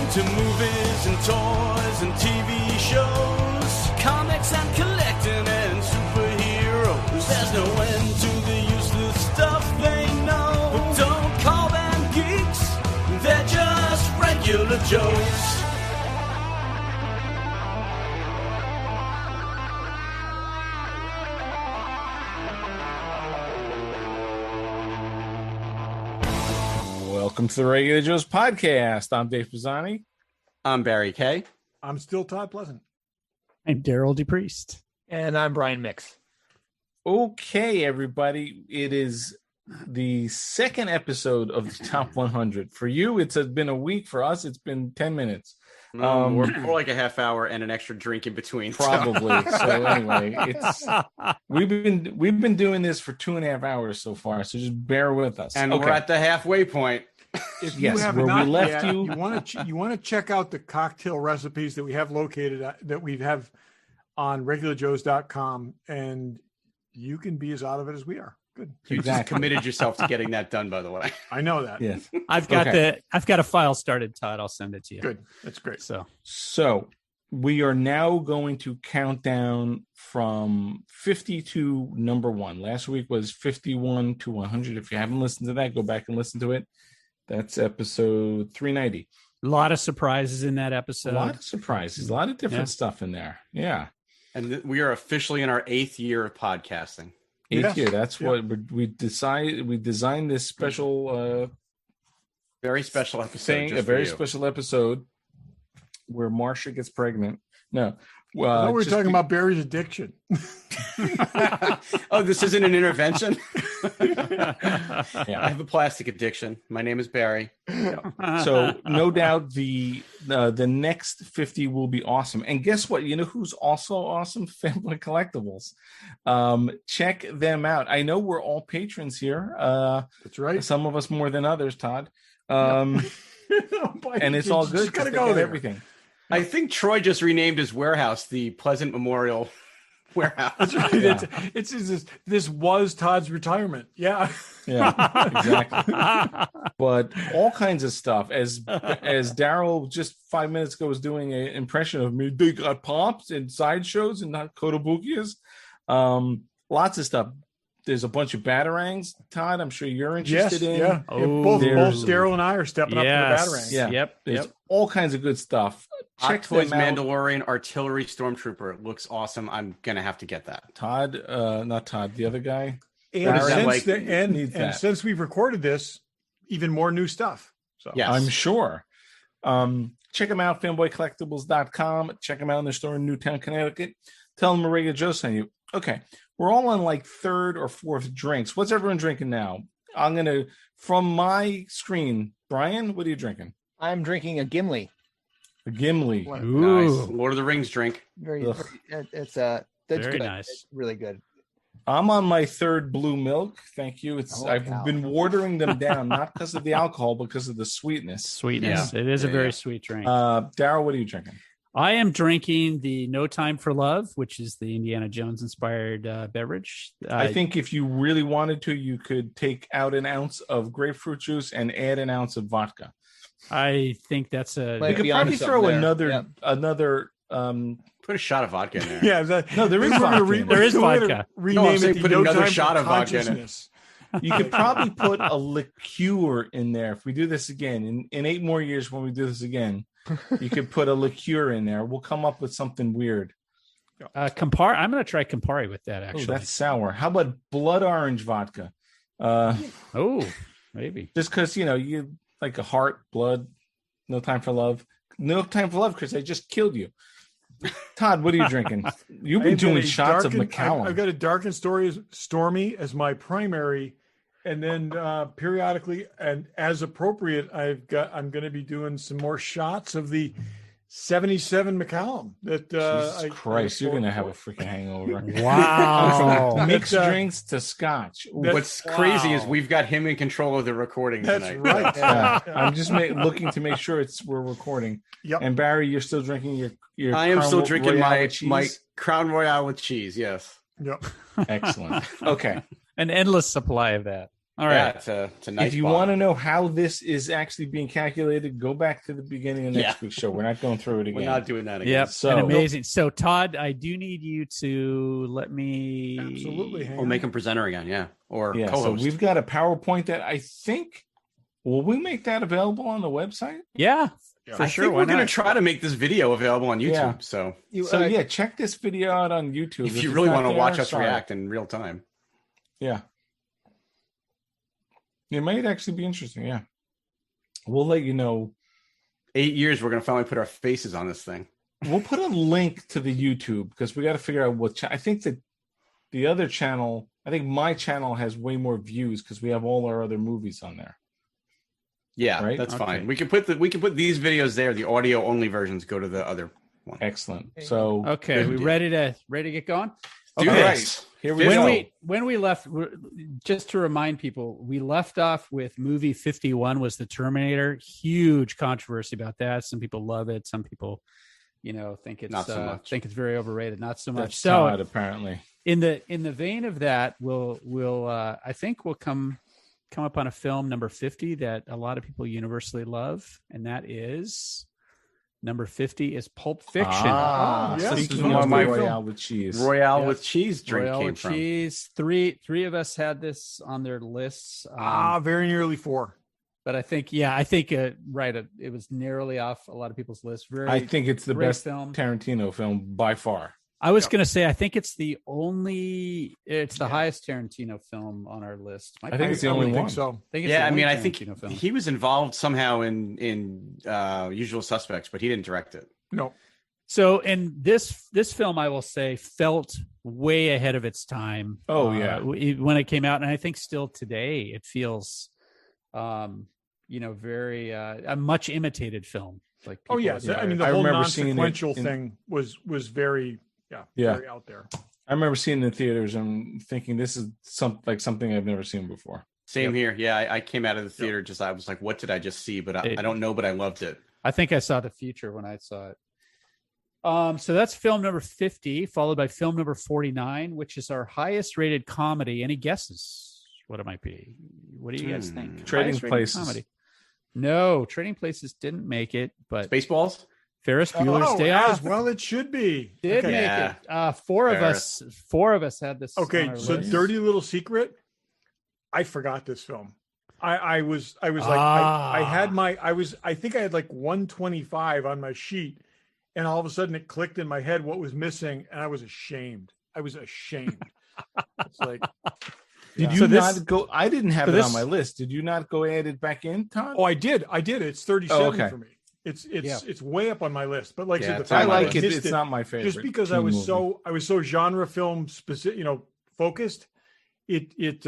into movies and toys and TV shows, comics and collecting and superheroes. There's no end to the useless stuff they know. But don't call them geeks, they're just regular Joes. Welcome to the Regular Joe's podcast. I'm Dave Pisani. I'm Barry Kay. I'm still Todd Pleasant. I'm Daryl DePriest. And I'm Brian Mix. Okay, everybody. It is the second episode of the Top 100. For you, it's been a week. For us, it's been 10 minutes. We're more like a half hour and an extra drink in between. Probably. So anyway, we've been doing this for 2.5 hours so far. So just bear with us. And we're at the halfway point. If Yes, you have where we not left yet, you- you want to check out the cocktail recipes that we have located that we have on regularjoes.com, and you can be as out of it as we are. Good. You just committed yourself to getting that done, by the way. I know that. Yes. I've got a file started, Todd. I'll send it to you. Good. That's great. So we are now going to count down from 50 to number one. Last week was 51 to 100. If you haven't listened to that, go back and listen to it. That's episode 390. A lot of surprises in that episode. A lot of surprises, a lot of different stuff in there. Yeah. And we are officially in our 8th year of podcasting. Eighth year. That's what we decided. We designed this special, very special episode. a very special episode where Marcia gets pregnant. No, I know we're talking about Barry's addiction. Oh, this isn't an intervention. Yeah. I have a plastic addiction. My name is Barry. So no doubt the next 50 will be awesome. And guess what? You know who's also awesome? Family Collectibles. Check them out. I know we're all patrons here. That's right. Some of us more than others, Todd. And it's all good. Gotta go there. Everything. I think Troy just renamed his warehouse the Pleasant Memorial Warehouse. That's right. Yeah. This was Todd's retirement. Yeah. Yeah, exactly. But all kinds of stuff. As Daryl just 5 minutes ago was doing an impression of me, they got pops and sideshows and not Kotobukias. Lots of stuff. There's a bunch of batarangs, Todd. I'm sure you're interested in. Yeah. Both Daryl and I are stepping up to the batarangs. Yeah. Yep. There's all kinds of good stuff. Hot Check Toys them out. Mandalorian Artillery Stormtrooper. It looks awesome. I'm going to have to get that. Todd, not Todd, the other guy. And since we've recorded this, even more new stuff. So Yes. I'm sure. Check them out, fanboycollectibles.com. Check them out in their store in Newtown, Connecticut. Tell them a regular Joe sent you. Okay. We're all on like third or fourth drinks. What's everyone drinking now? I'm going to, from my screen, Brian, what are you drinking? I'm drinking a Gimli. A Gimli. Nice. Lord of the Rings drink. That's Very good. nice. It's really good. I'm on my third blue milk. Thank you. I've been watering them down, not because of the alcohol, but because of the sweetness. Sweetness. Yeah. It is a very sweet drink. Daryl, what are you drinking? I am drinking the No Time for Love, which is the Indiana Jones inspired beverage. I think if you really wanted to, you could take out an ounce of grapefruit juice and add an ounce of vodka. I think that's a. You could probably throw another. Put a shot of vodka in there. Yeah, there is vodka. There is vodka. Rename it put another shot of vodka in it. You could probably put a liqueur in there if we do this again. In 8 more years, when we do this again, you could put a liqueur in there. We'll come up with something weird. Campari. I'm going to try Campari with that, actually. Oh, that's sour. How about blood orange vodka? Maybe. Just because, you like a heart, blood, no time for love. No time for love, Chris. I just killed you. Todd, what are you drinking? You've been doing shots of Macallan. I've got a dark and stormy as my primary, and then periodically and as appropriate, I'm going to be doing some more shots of the 77 Macallan. That Jesus Christ, you're going to have a freaking hangover. Wow. Mixed drinks to scotch. What's crazy is we've got him in control of the recording tonight. That's right. Yeah. I'm just looking to make sure we're recording. Yep. And Barry, you're still drinking your I am still drinking my cheese? Crown Royale with cheese. Yes. Yep. Excellent. Okay. An endless supply of that. All Yeah, right. it's a nice If you bond. want to know how this is actually being calculated, go back to the beginning of next week's show. We're not going through it again. We're not doing that again. Yep. So- and amazing. So Todd, I do need you to let me Absolutely. Hang We'll on. make him presenter again, yeah. Or Yeah, so co-host. we've got a PowerPoint that I think, will we make that available on the website? Yeah. Yeah. For I sure. think Why we're going to not? try to make this video available on YouTube. Yeah. So So yeah, check this video out on YouTube. if you it's really not want to there, watch us sorry. react in real time. Yeah. It might actually be interesting, yeah. We'll let you know. 8 years, we're going to finally put our faces on this thing. We'll put a link to the YouTube because we got to figure out what I think that the other channel, I think my channel has way more views because we have all our other movies on there. Yeah, Right? that's Okay. fine. We can put these videos there. The audio only versions go to the other one. Excellent. So Okay, Good we deal. ready to get going? Do Okay. this. Here we When go. we left, just to remind people, we left off with movie 51 was the Terminator. Huge controversy about that. Some people love it. Some people, think it's Not so much. think it's very overrated. Not so much. That's So Todd, apparently. in the vein of that, we'll I think we'll come up on a film number 50 that a lot of people universally love, and that is number 50 is Pulp Fiction. Ah, yeah. speaking This is of one of my Royale with cheese. Royale Yeah. with cheese drink Royale came with from. cheese. Three of us had this on their lists. Very nearly 4. But I think, right. It was narrowly off a lot of people's lists. Very, I think it's the great best film. Tarantino film by far. I was going to say, I think it's the highest Tarantino film on our list. I think it's the only would one. think so. I think it's Yeah, the I only mean, I think Tarantino film. he was involved somehow in Usual Suspects, but he didn't direct it. No. So, and this film, I will say, felt way ahead of its time. Oh, yeah. When it came out, and I think still today, it feels, very a much imitated film. Like, Oh, people yeah. are- I mean, the I whole remember seeing it non-sequential in- thing was very, Yeah. very out there. I remember seeing it in theaters and thinking this is something I've never seen before. Same here. Yeah, I came out of the theater I was like, what did I just see? But I don't know, but I loved it. I think I saw The Future when I saw it. So that's film number 50, followed by film number 49, which is our highest rated comedy. Any guesses what it might be? What do you guys think? Trading Highest rated Places. comedy. No, Trading Places didn't make it, but Spaceballs? Ferris Bueller's Day as Off well it should be. did Okay. make Yeah. it. Four of us had this. on Okay, our so list. Dirty Little Secret. I forgot this film. I was like I think I had like 125 on my sheet, and all of a sudden it clicked in my head what was missing, and I was ashamed. It's like, Did Yeah. you So this- not go? I didn't have so it this- on my list. Did you not go add it back in, Todd? oh, I did. It's 37 Oh, okay. for me. It's way up on my list. But like Yeah, I said, the it's fact on I my that like list. it. missed It's not my favorite. just because I teen was movie. so genre film specific, focused. It's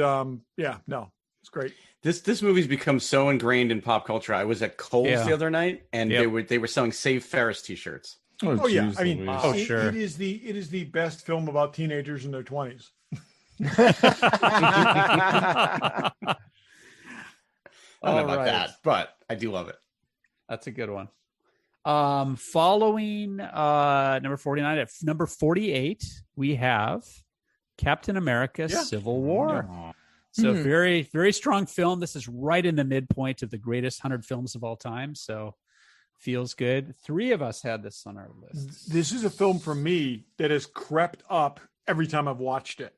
great. This movie's become so ingrained in pop culture. I was at Kohl's Yeah. the other night, and Yep. they were selling Save Ferris T-shirts. Oh yeah, geez I mean, Louise. Oh, sure. it is the best film about teenagers in their 20s. I don't know All about right. that, but I do love it. That's a good one. Following number 49, at number 48, we have Captain America: Yeah. Civil War. So very, very strong film. This is right in the midpoint of the greatest 100 films of all time. So feels good. 3 of us had this on our list. This is a film for me that has crept up every time I've watched it.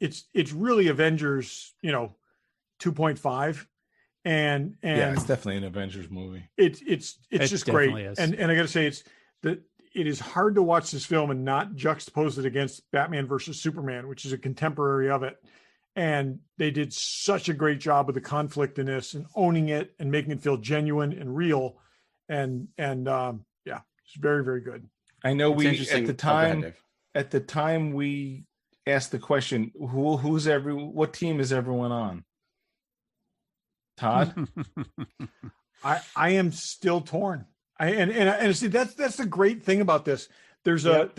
It's really Avengers, 2.5, and Yeah, it's definitely an Avengers movie. it's It just great. definitely is. And I got to say, it is hard to watch this film and not juxtapose it against Batman versus Superman, which is a contemporary of it. And they did such a great job with the conflict in this and owning it and making it feel genuine and real. And it's very, very good. I know It's we interesting. at the Oh, go ahead, time Dave. at the time we asked the question, what team is everyone on? Todd? I am still torn. And see that's the great thing about this. There's a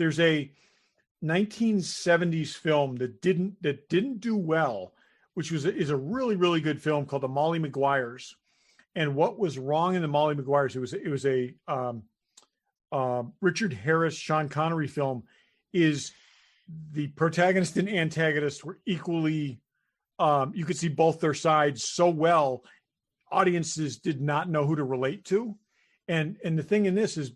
1970s film that didn't do well, which is a really, really good film called The Molly Maguires. And what was wrong in The Molly Maguires? It was a Richard Harris, Sean Connery film. Is the protagonist and antagonist were equally you could see both their sides so well. Audiences did not know who to relate to. And the thing in this is,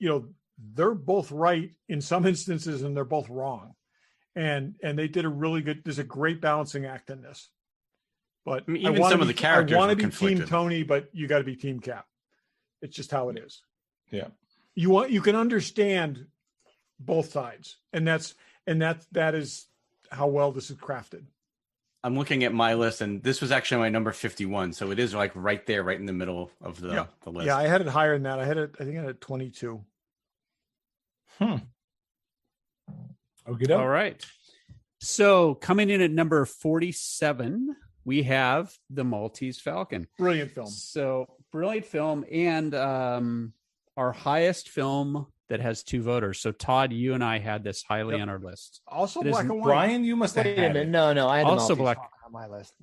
they're both right in some instances and they're both wrong. And they did there's a great balancing act in this. But I mean, even some of the characters I want to be conflicted. Team Tony, but you got to be Team Cap. It's just how it is. Yeah. You can understand both sides. And that is how well this is crafted. I'm looking at my list, and this was actually my number 51. So it is like right there, right in the middle of the list. Yeah, I had it higher than that. I think I had 22. Okay. All right. So coming in at number 47, we have The Maltese Falcon. Brilliant film. So brilliant film, and our highest film that has 2 voters. So Todd, you and I had this highly on our list. Also It is black and white. Brian, you must have Wait a had minute. it. No, I had the Also Maltese black- Falcon on my list.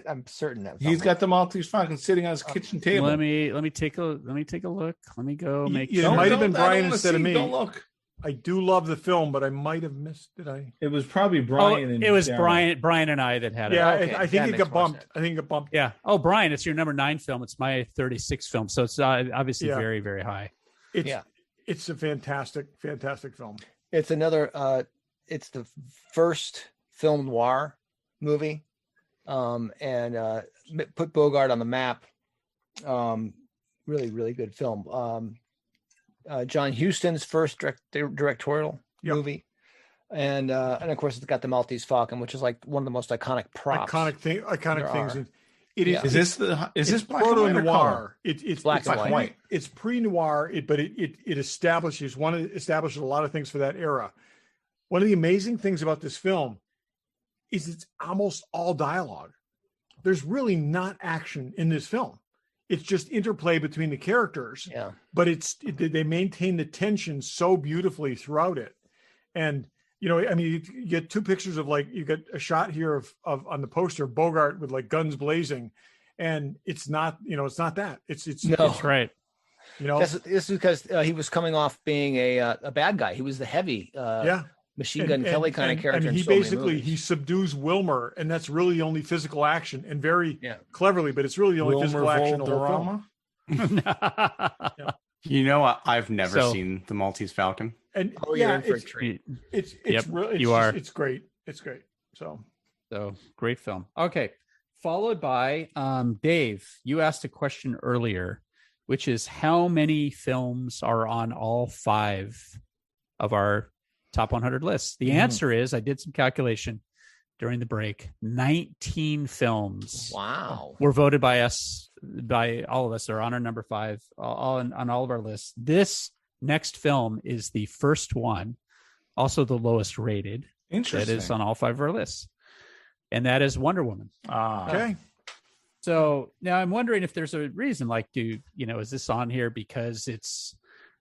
I'm certain that was He's on got the Maltese Falcon sitting on his kitchen table. Let me take a look. Let me go make You sure. might have been I don't Brian wanna instead of see, me. Don't look. I do love the film, but I might have missed. Did I? It was probably Oh, Brian. and it was Darren. Brian and I that had it. Yeah, Okay, I that think it makes got more bumped. sense. I think it got bumped. Yeah. Oh, Brian, it's your number 9 film. It's my 36th film. So it's obviously Yeah. very, very high. It's a fantastic film. It's another. It's the first film noir movie, and put Bogart on the map. Really, really good film. John Huston's first directorial movie, and of course it's got the Maltese Falcon, which is like one of the most iconic props. Iconic There things. are. It is. Yeah. Is this black and proto white or color? noir? It's Black and white. It's pre-noir, but it establishes a lot of things for that era. One of the amazing things about this film is it's almost all dialogue. There's really not action in this film. It's just interplay between the characters. Yeah. But they maintain the tension so beautifully throughout it. And you get 2 pictures of you get a shot here of on the poster Bogart with guns blazing, and it's not that. It's No. That's right. This is because he was coming off being a bad guy. He was the heavy Machine Gun Kelly kind of character. And he in so many basically movies. subdues Wilmer, and that's really the only physical action, and very cleverly, but it's really the only physical action of the whole film. Valderrama? I've never seen The Maltese Falcon. And you're in for a treat. it's Yep, really you are. It's great. It's great. So Great film. Okay. Followed by Dave, you asked a question earlier, which is how many films are on all 5 of our top 100 lists? The answer is, I did some calculation during the break, 19 films. Wow. Were voted by all of us. They're on our number 5 on all of our lists. This next film is the first one, also the lowest rated. Interesting. That is on all 5 of our lists. And that is Wonder Woman. okay. So now I'm wondering if there's a reason, is this on here because it's,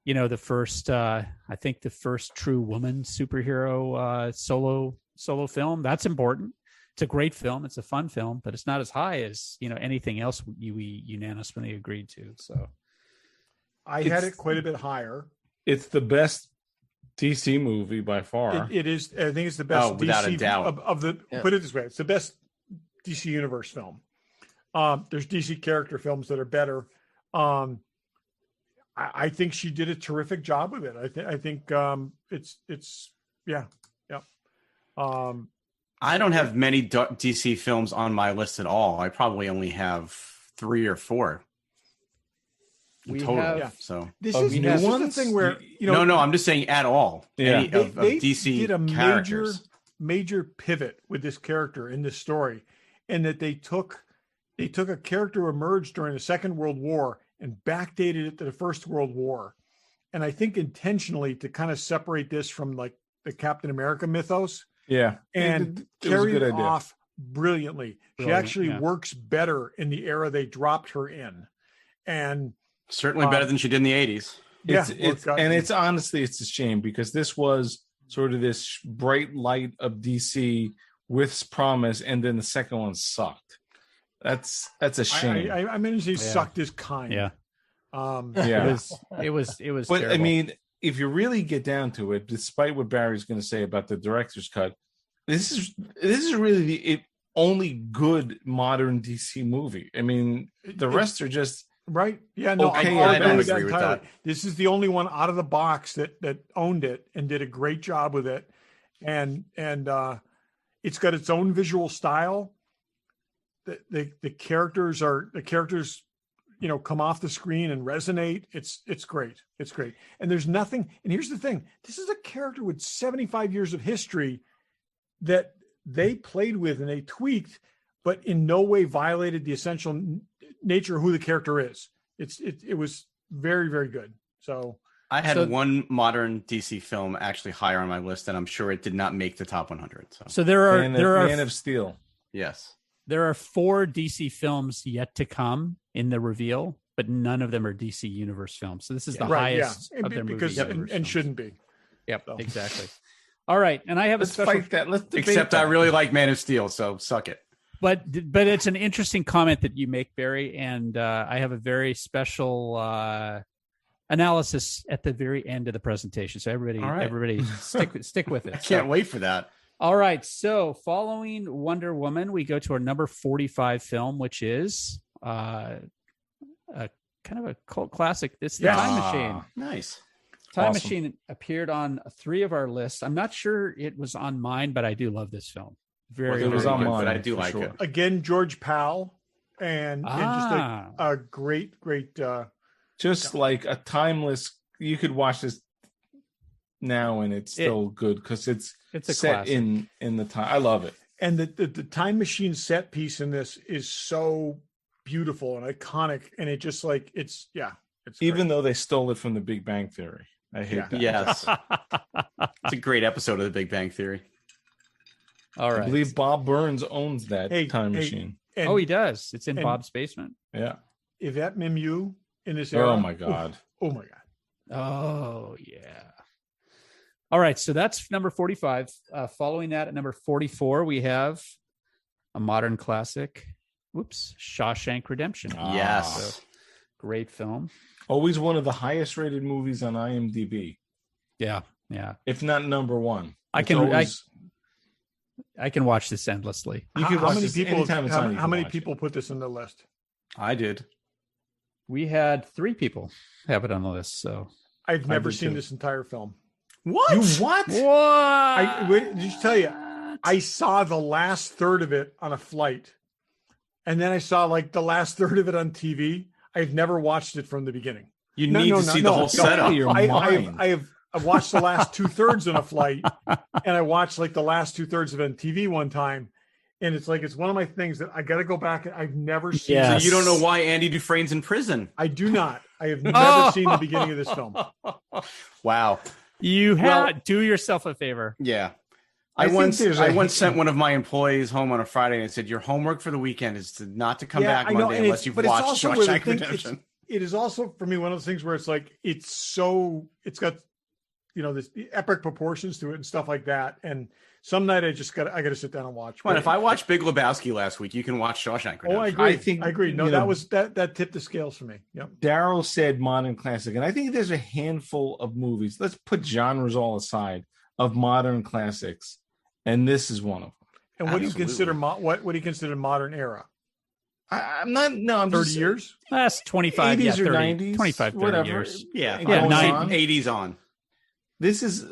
the first, I think the first true woman superhero solo film. That's important. It's a great film. It's a fun film, but it's not as high as, anything else we unanimously agreed to. So I had it quite a bit higher. It's the best DC movie by far. It is. I think it's the best without DC a doubt. of the. Put it this way: it's the best DC Universe film. There's DC character films that are better. I think she did a terrific job with it. I think it's yeah. I don't have many DC films on my list at all. I probably only have 3 or 4 in total. have- So This Of is new this is the ones? thing where no, I'm just saying at all. Yeah. Any of DC did a characters. major pivot with this character in this story, and that they took a character who emerged during the Second World War and backdated it to the First World War, and I think intentionally to kind of separate this from the Captain America mythos. Yeah. And It was a carried good it idea. off brilliantly. She Brilliant, actually yeah. works better in the era they dropped her in, and Certainly better than she did in the 80s. It's honestly, it's a shame because this was sort of this bright light of DC with promise, and then the second one sucked. That's a shame. I mean, he sucked his kind. Yeah. Yeah. It was But terrible. I mean, if you really get down to it, despite what Barry's going to say about the director's cut, this is really only good modern DC movie. I mean, the rest are just right. Yeah, no, Okay, I'll I don't agree with entirely. that. This is the only one out of the box that owned it and did a great job with it, and it's got its own visual style. The characters come off the screen and resonate. It's great. It's great. And there's nothing. And here's the thing: this is a character with 75 years of history that they played with and they tweaked, but in no way violated the essential nature of who the character is. It was very, very good. So I had one modern DC film actually higher on my list, and I'm sure it did not make the top 100. So there are Man of Steel. Yes. There are 4 DC films yet to come in the reveal, but none of them are DC Universe films. So this is the highest of their because movies. and shouldn't be. Yep, So. exactly. All right, and I have Let's a special. fight that. Let's debate Except that. I really like Man of Steel, so suck it. But it's an interesting comment that you make, Barry, and I have a very special analysis at the very end of the presentation. So everybody stick with it. I can't wait for that. All right. So following Wonder Woman, we go to our number 45 film, which is a kind of a cult classic. This is The Time Machine. Nice. Time Awesome. Machine appeared on 3 of our lists. I'm not sure it was on mine, but I do love this film. It was on mine, but I do for like sure. it. Again, George Powell, and just Ah. a great. Just like a timeless. You could watch this now and it's still good because it's a set classic. in the time. I love it. And the time machine set piece in this is so beautiful and iconic, and it just like it's Even great. though they stole it from The Big Bang Theory. I hate that. Yes. It's a great episode of The Big Bang Theory. All right. I believe Bob Burns owns that time machine. And Oh, he does. It's in and- Bob's basement. Yeah. Yvette Mimieux in this era. Oh my God. Oh my God. Oh, yeah. All right. So that's number 45. Following that at number 44, we have a modern classic. Whoops. Shawshank Redemption. Yes. So, great film. Always one of the highest rated movies on IMDb, Yeah. Yeah. if not number one. I It's can- always- I can watch this endlessly. you can How watch many this people? anytime it's on, you How can many watch people put this on the list? I did. We had 3 people have it on the list. So I've never did seen too. this entire film. What? You what? I just tell you, I saw the last third of it on a flight, and then I saw like the last third of it on TV. I've never watched it from the beginning. You need to see the whole no. setup. Your mind. I've watched the last 2/3 on a flight, and I watched like the last 2/3 of it on TV one time, and it's one of my things that I got to go back. And I've never seen. Yes. So you don't know why Andy Dufresne's in prison. I do not. I have never seen the beginning of this film. Wow. you have do yourself a favor. Yeah. I I think once there's a- sent one of my employees home on a Friday and said, your homework for the weekend is not to come Yeah, back I know, Monday and unless you've but it's watched also where the Shawshank thing- Redemption. It is also for me one of those things where it's got this epic proportions to it and stuff like that. And some night I got to sit down and watch. Come on, if I watched Big Lebowski last week, you can watch Shawshank Redemption. Oh, I agree. think, I agree. No, you know, that tipped the scales for me. Yep. Daryl said modern classic, and I think there's a handful of movies. Let's put genres all aside of modern classics, and this is one of them. And what do you Absolutely. consider what do you consider modern era? I'm not. No, I'm 30 just, years? Last 25, 80s or 30, 90s, 25, 30 whatever. years. Yeah, Yeah, going nine- on. 80s on. This is.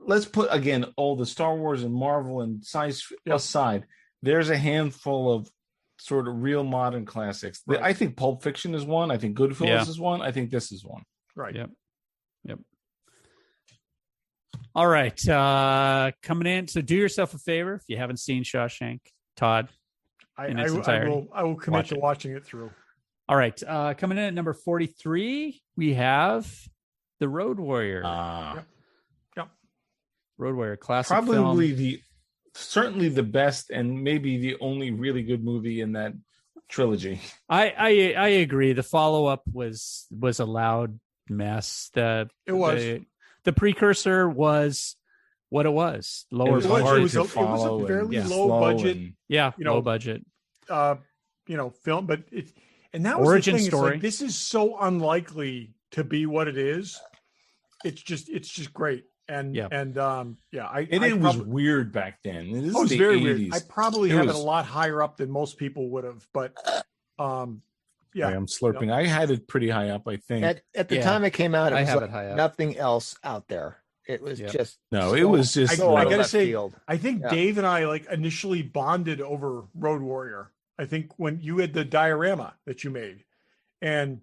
Let's put again all the Star Wars and Marvel and science Yep. aside. There's a handful of sort of real modern classics. Right. I think Pulp Fiction is one. I think Goodfellas Yeah. is one. I think this is one. Right. Yep. All right. Coming in. So do yourself a favor. If you haven't seen Shawshank, Todd. In its entirety. I will commit Watch to it. watching it through. All right. Coming in at number 43, we have The Road Warrior. Yep. Road Warrior, classic Probably film. certainly the best and maybe the only really good movie in that trilogy. I agree. The follow-up was a loud mess. It was. The precursor was what it was. It Lower was budget. hard it was to a follow and fairly low slow budget, and- Yeah, you know, low budget. Film, but and that was Origin the thing. story. It's like, this is so unlikely to be what it is. It's just great. And Yeah. and It was weird back then. This is it was the very 80s. weird. I probably It have it was- a lot higher up than most people would have, but yeah, I'm slurping. I had it pretty high up, I think. At the Yeah. time it came out, it I was have like it high up. nothing else out there. It was Yep. just No, it was just so I out of gotta left say, field. I think Yeah. Dave and I like initially bonded over Road Warrior. I think when you had the diorama that you made, and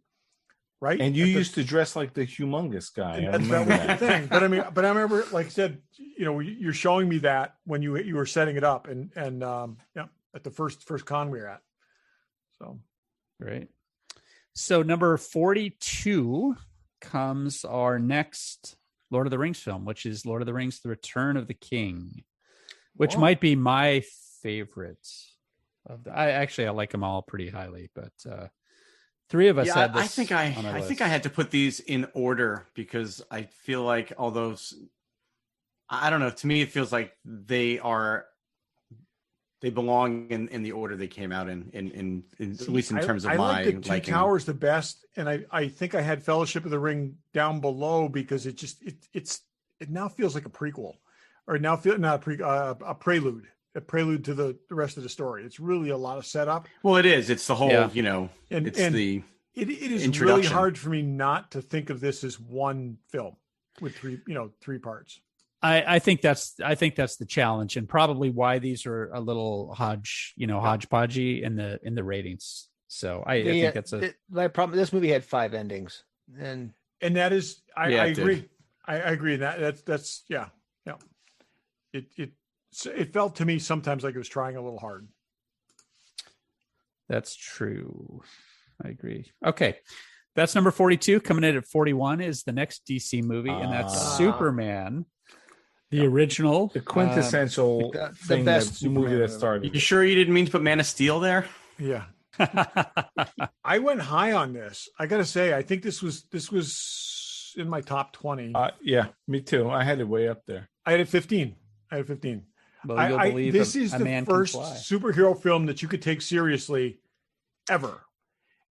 right, and you At the- used to dress like the humongous guy. I and that remember was the that. thing. But I remember, like I said, you're showing me that when you were setting it up, and at the first con we were at. So Right. So number 42 comes our next Lord of the Rings film, which is Lord of the Rings: The Return of the King, which might be my favorite. I like them all pretty highly, but three of us had this. I think I had to put these in order because I feel like I don't know. To me, it feels like they belong in the order they came out in at least in terms of I my like the Two liking. Towers the best, and I think I had Fellowship of the Ring down below because it now feels like a prequel, or now feel not a a prelude to the rest of the story. It's really a lot of setup. Well, it is. It's the whole, Yeah. And it's and the it is really introduction. hard for me not to think of this as one film with three parts. I think that's the challenge, and probably why these are a little hodgepodgey in the ratings. So I think that's my problem. This movie had 5 endings, and that is, I it agree. did. I agree. That's yeah. It felt to me sometimes like it was trying a little hard. That's true. I agree. Okay. That's number 42. Coming in at 41 is the next DC movie, and that's Superman, the original. The quintessential the thing, best the movie Superman that movie. started. You sure you didn't mean to put Man of Steel there? Yeah. I went high on this. I got to say, I think this was in my top 20. Yeah, me too. I had it way up there. I had it 15. Well, you'll believe this a is the man can first fly. superhero film that you could take seriously ever.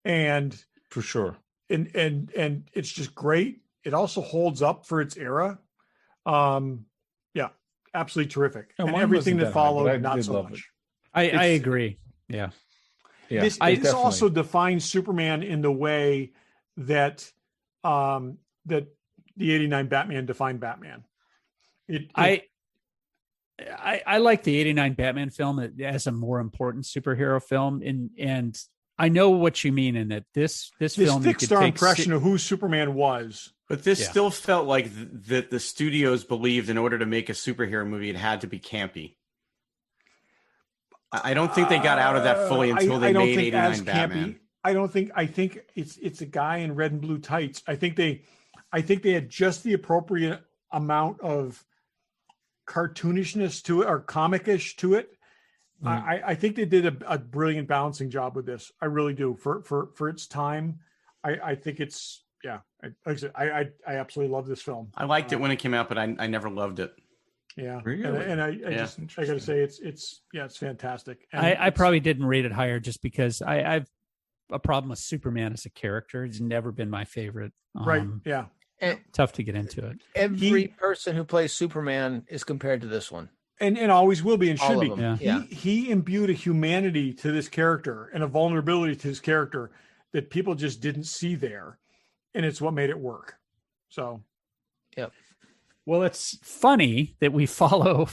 And For sure. and it's just great. It also holds up for its era. Yeah, absolutely terrific. No, and mine everything wasn't that that high, but followed, I not did so love much. I It's- agree. Yeah. Yeah, This definitely. also defines Superman in the way that that the '89 Batman defined Batman. I like the 89 Batman film as a more important superhero film. And I know what you mean in that this film you could fixed our take impression of who Superman was. But this Yeah. still felt like that the studios believed in order to make a superhero movie, it had to be campy. I don't think they got out of that fully until they don't made think as 89 Batman. campy. I think it's a guy in red and blue tights. I think they had just the appropriate amount of cartoonishness to it, or comic-ish to it. I think they did a brilliant balancing job with this. I really do. For its time, I think it's like I said, I absolutely love this film. I liked it when it came out, but I never loved it. Yeah, Really? and I Yeah. just I got to say it's fantastic. And I it's- probably didn't rate it higher just because I've a problem with Superman as a character. He's never been my favorite. right. Yeah, Tough to get into it. every person who plays Superman is compared to this one. and always will be and All should of be. them. Yeah. He imbued a humanity to this character and a vulnerability to his character that people just didn't see there, and it's what made it work. So Well, it's funny that we follow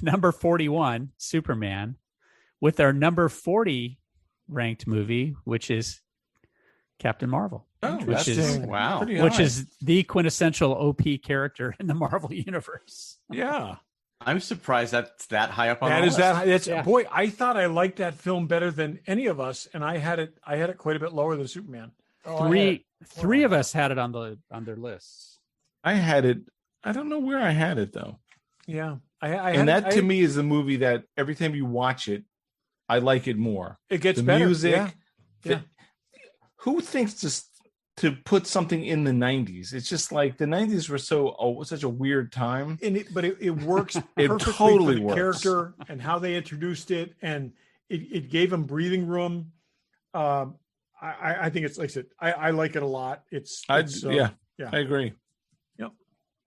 number 41, Superman, with our number 40 ranked movie, which is Captain Marvel. Oh, which is Interesting. Wow. pretty which high. is the quintessential OP character in the Marvel universe. Yeah. I'm surprised that's that high up on that the is list. that's Yeah. boy. I thought I liked that film better than any of us, and I had it quite a bit lower than Superman. Oh, I had Three of us had it on their lists. I had it. I don't know where I had it though. Yeah, I And had that to me is a movie that every time you watch it, I like it more. it gets The better. music. Yeah. Yeah. Who thinks just to put something in the 90s? It's just like the 90s were such a weird time. But it works It perfectly totally for the works. character and how they introduced it, and it gave him breathing room. I think it's like I said, I like it a lot. I yeah. agree.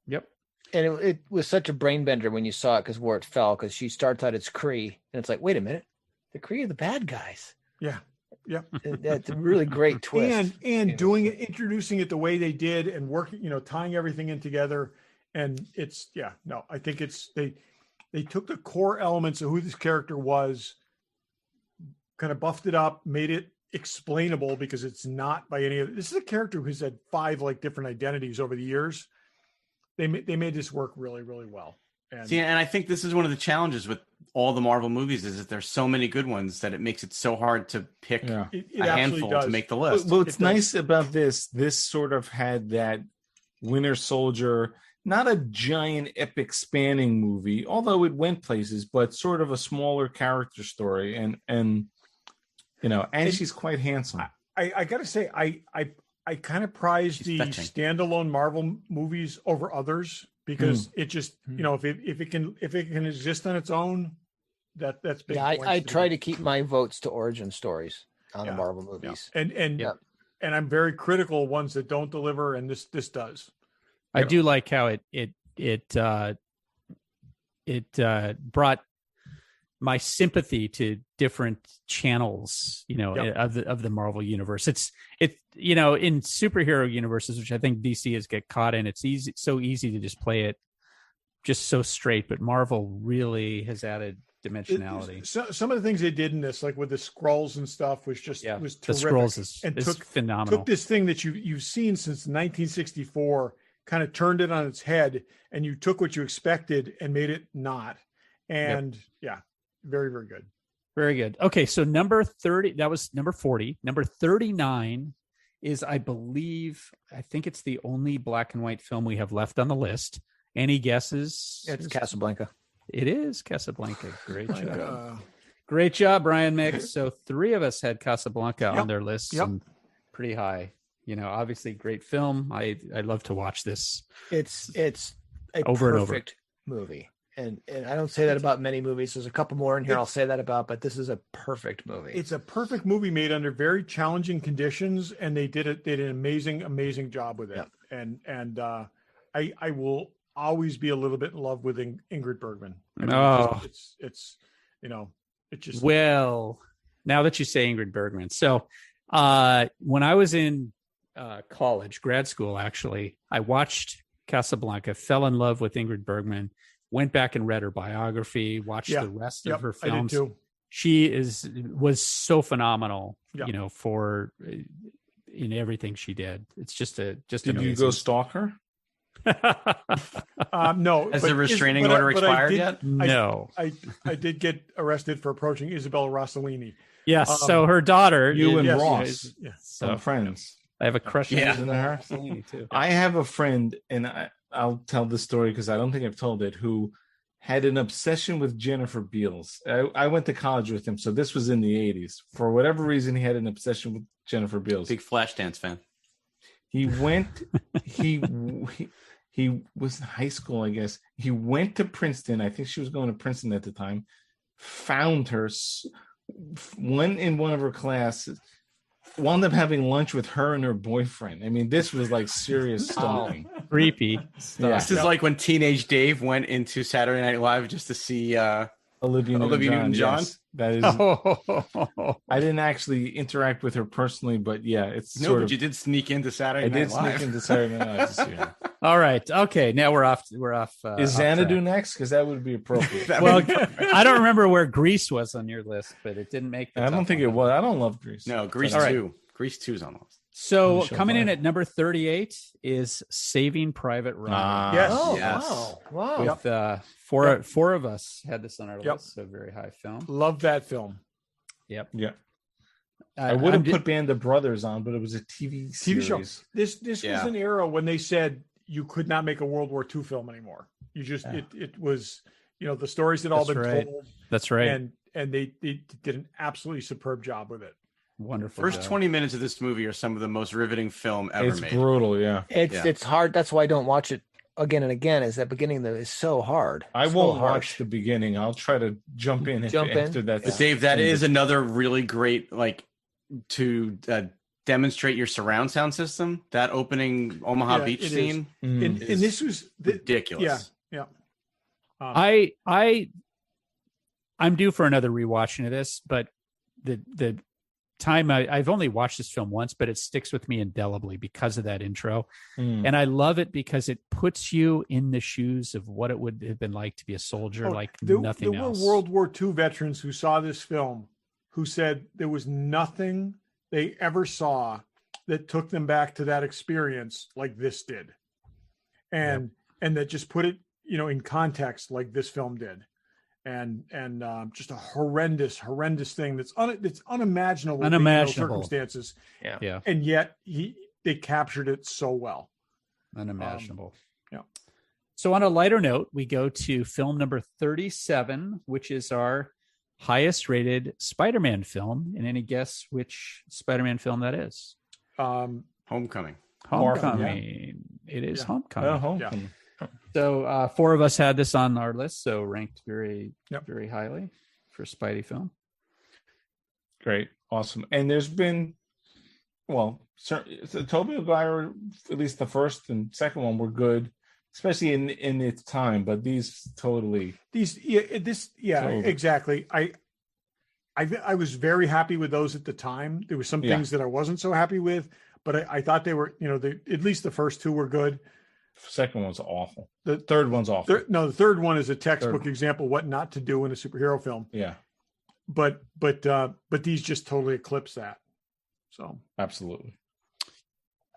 Yep. And it was such a brain bender when you saw it because where it fell, because she starts out as Kree, and it's like, wait a minute, the Kree are the bad guys. Yeah. Yeah. That's a really great twist. And doing it, introducing it the way they did, and working, tying everything in together. And it's I think it's they took the core elements of who this character was, kind of buffed it up, made it explainable because it's not by any of this is a character who's had 5 like different identities over the years. They made this work really, really well. And I think this is one of the challenges with all the Marvel movies is that there's so many good ones that it makes it so hard to pick a handful to make the list. Well, it's nice about this. This sort of had that Winter Soldier, not a giant epic spanning movie, although it went places, but sort of a smaller character story. And she's quite handsome. I gotta say, I kind of prize the standalone Marvel movies over others because it just, if it can exist on its own, that's big. Yeah, I try to keep my votes to origin stories on the Marvel movies. Yeah. And I'm very critical of ones that don't deliver, and this does. I do like how it brought my sympathy to different channels, of the Marvel universe. It's in superhero universes, which I think DC has get caught in. It's so easy to just play it just so straight, but Marvel really has added dimensionality. Some of the things they did in this, like with the Skrulls and stuff, was just was terrific. The Skrulls is phenomenal. Took this thing that you've seen since 1964, kind of turned it on its head, and you took what you expected and made it not. And very, very good. Very good. Okay, so number 30, that was number 40. Number 39 is, I think it's the only black and white film we have left on the list. Any guesses? It's Casablanca. It is Casablanca. Great job. Great job, Brian Mix. So 3 of us had Casablanca on their list. And pretty high. Obviously great film. I love to watch this. It's a over perfect movie. And I don't say that about many movies. There's a couple more in here I'll say that about, but this is a perfect movie. It's a perfect movie made under very challenging conditions, and they did an amazing job with it. Yeah. And I will always be a little bit in love with Ingrid Bergman. It's just well. Now that you say Ingrid Bergman, so when I was in college, grad school, actually, I watched Casablanca, fell in love with Ingrid Bergman. Went back and read her biography, watched the rest of her films. I did too. She was so phenomenal, for in everything she did. It's just Did amazing. you go stalk her? No. Has the restraining order expired yet? No. I did get arrested for approaching Isabella Rossellini. Yes. So her daughter, Ross, some friends. I have a crush on her. Too. I have a friend, and I'll tell the story because I don't think I've told it, who had an obsession with Jennifer Beals. I went to college with him, so this was in the 80s. For whatever reason, he had an obsession with Jennifer Beals. Big Flashdance fan. He went, he was in high school, I guess. He went to Princeton. I think she was going to Princeton at the time. Found her, went in one of her classes, wound up having lunch with her and her boyfriend. I mean, this was like serious stalking. Creepy. This is like when Teenage Dave went into Saturday Night Live just to see Olivia Newton-John. Yes, that is. I didn't actually interact with her personally, but it's but you did sneak into Saturday Night Live. I did sneak into Saturday Night Live this year. All right. Okay. Now we're off. Is Xanadu next? Because that would be appropriate. Well, I don't remember where Grease was on your list, but it didn't make. I don't think it was. I don't love Grease. No, Grease 2. Grease 2 is on the list. So coming in at number 38 is Saving Private Ryan. Yes. Oh, yes. Wow. With four of us had this on our list, so very high film. Love that film. Yep. Yeah. I would have put Band of Brothers on, but it was a TV show. This was an era when they said you could not make a World War II film anymore. You just it was the stories had all been told. That's right. And they did an absolutely superb job with it. Wonderful. First 20 minutes of this movie are some of the most riveting film ever made. It's brutal, yeah. It's hard. That's why I don't watch it again and again. Is that beginning is so hard. I won't watch the beginning. I'll try to jump in after that. But Dave, that is another really great to demonstrate your surround sound system. That opening Omaha Yeah, Beach it is. scene, And this was ridiculous. Yeah. I'm due for another rewatching of this, but the time I've only watched this film once, but it sticks with me indelibly because of that intro. And I love it because it puts you in the shoes of what it would have been like to be a soldier, nothing there else. were World War II veterans who saw this film who said there was nothing they ever saw that took them back to that experience like this did. And that just put it, in context like this film did. And just a horrendous thing that's unimaginable in those circumstances. Yeah. And yet they captured it so well. Unimaginable. Yeah. So on a lighter note, we go to film number 37, which is our highest rated Spider-Man film. And any guess which Spider-Man film that is? Homecoming. Homecoming. It is Homecoming. Homecoming. Yeah. So 4 of us had this on our list, so ranked very, very highly for Spidey film. Great. Awesome. And there's been, so Tobey Maguire, at least the first and second one were good, especially in its time, but totally. Exactly. I was very happy with those at the time. There were some things that I wasn't so happy with, but I thought they were, at least the first 2 were good. Second one's awful. The third one's awful. The third one is a textbook example what not to do in a superhero film. Yeah. But these just totally eclipse that. So absolutely.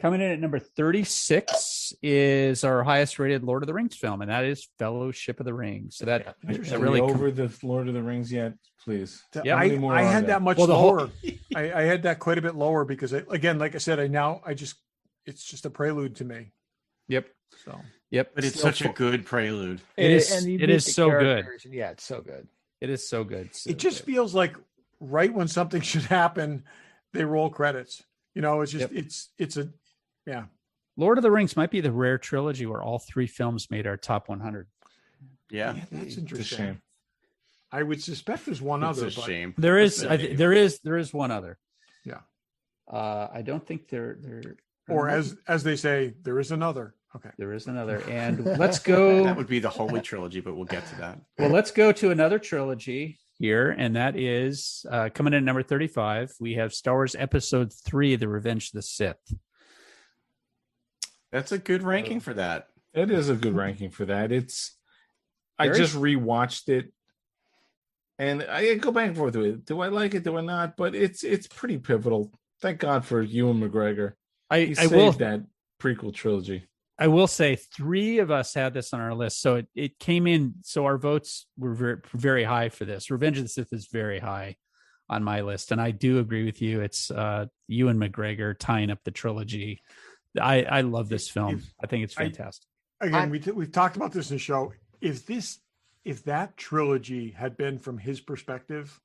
Coming in at number 36 is our highest rated Lord of the Rings film, and that is Fellowship of the Ring. So that really over the Lord of the Rings yet, please. Yeah, I had that much lower. I had that quite a bit lower because again, like I said, it's just a prelude to me. Yep. So. Yep. But it's such a good prelude. It is so good. Yeah, it's so good. It is so good. It just feels like right when something should happen, they roll credits. It's just Lord of the Rings might be the rare trilogy where all 3 films made our top 100. Yeah, that's interesting. It's a shame. I would suspect there's one other. It's a shame. There is one other. Yeah. I don't think there. Or as they say, there is another. Okay. There is another. And let's go. That would be the Holy Trilogy, but we'll get to that. Well, let's go to another trilogy here. And that is coming in at number 35. We have Star Wars Episode 3, The Revenge of the Sith. That's a good ranking for that. It is a good ranking for that. I just rewatched it. And I go back and forth with it. Do I like it? Do I not? But it's pretty pivotal. Thank God for Ewan McGregor. He saved that prequel trilogy. I will say 3 of us had this on our list. So it came in. So our votes were very, very high for this. Revenge of the Sith is very high on my list. And I do agree with you. It's Ewan McGregor tying up the trilogy. I love this film. I think it's fantastic. We've talked about this in the show. If that trilogy had been from his perspective,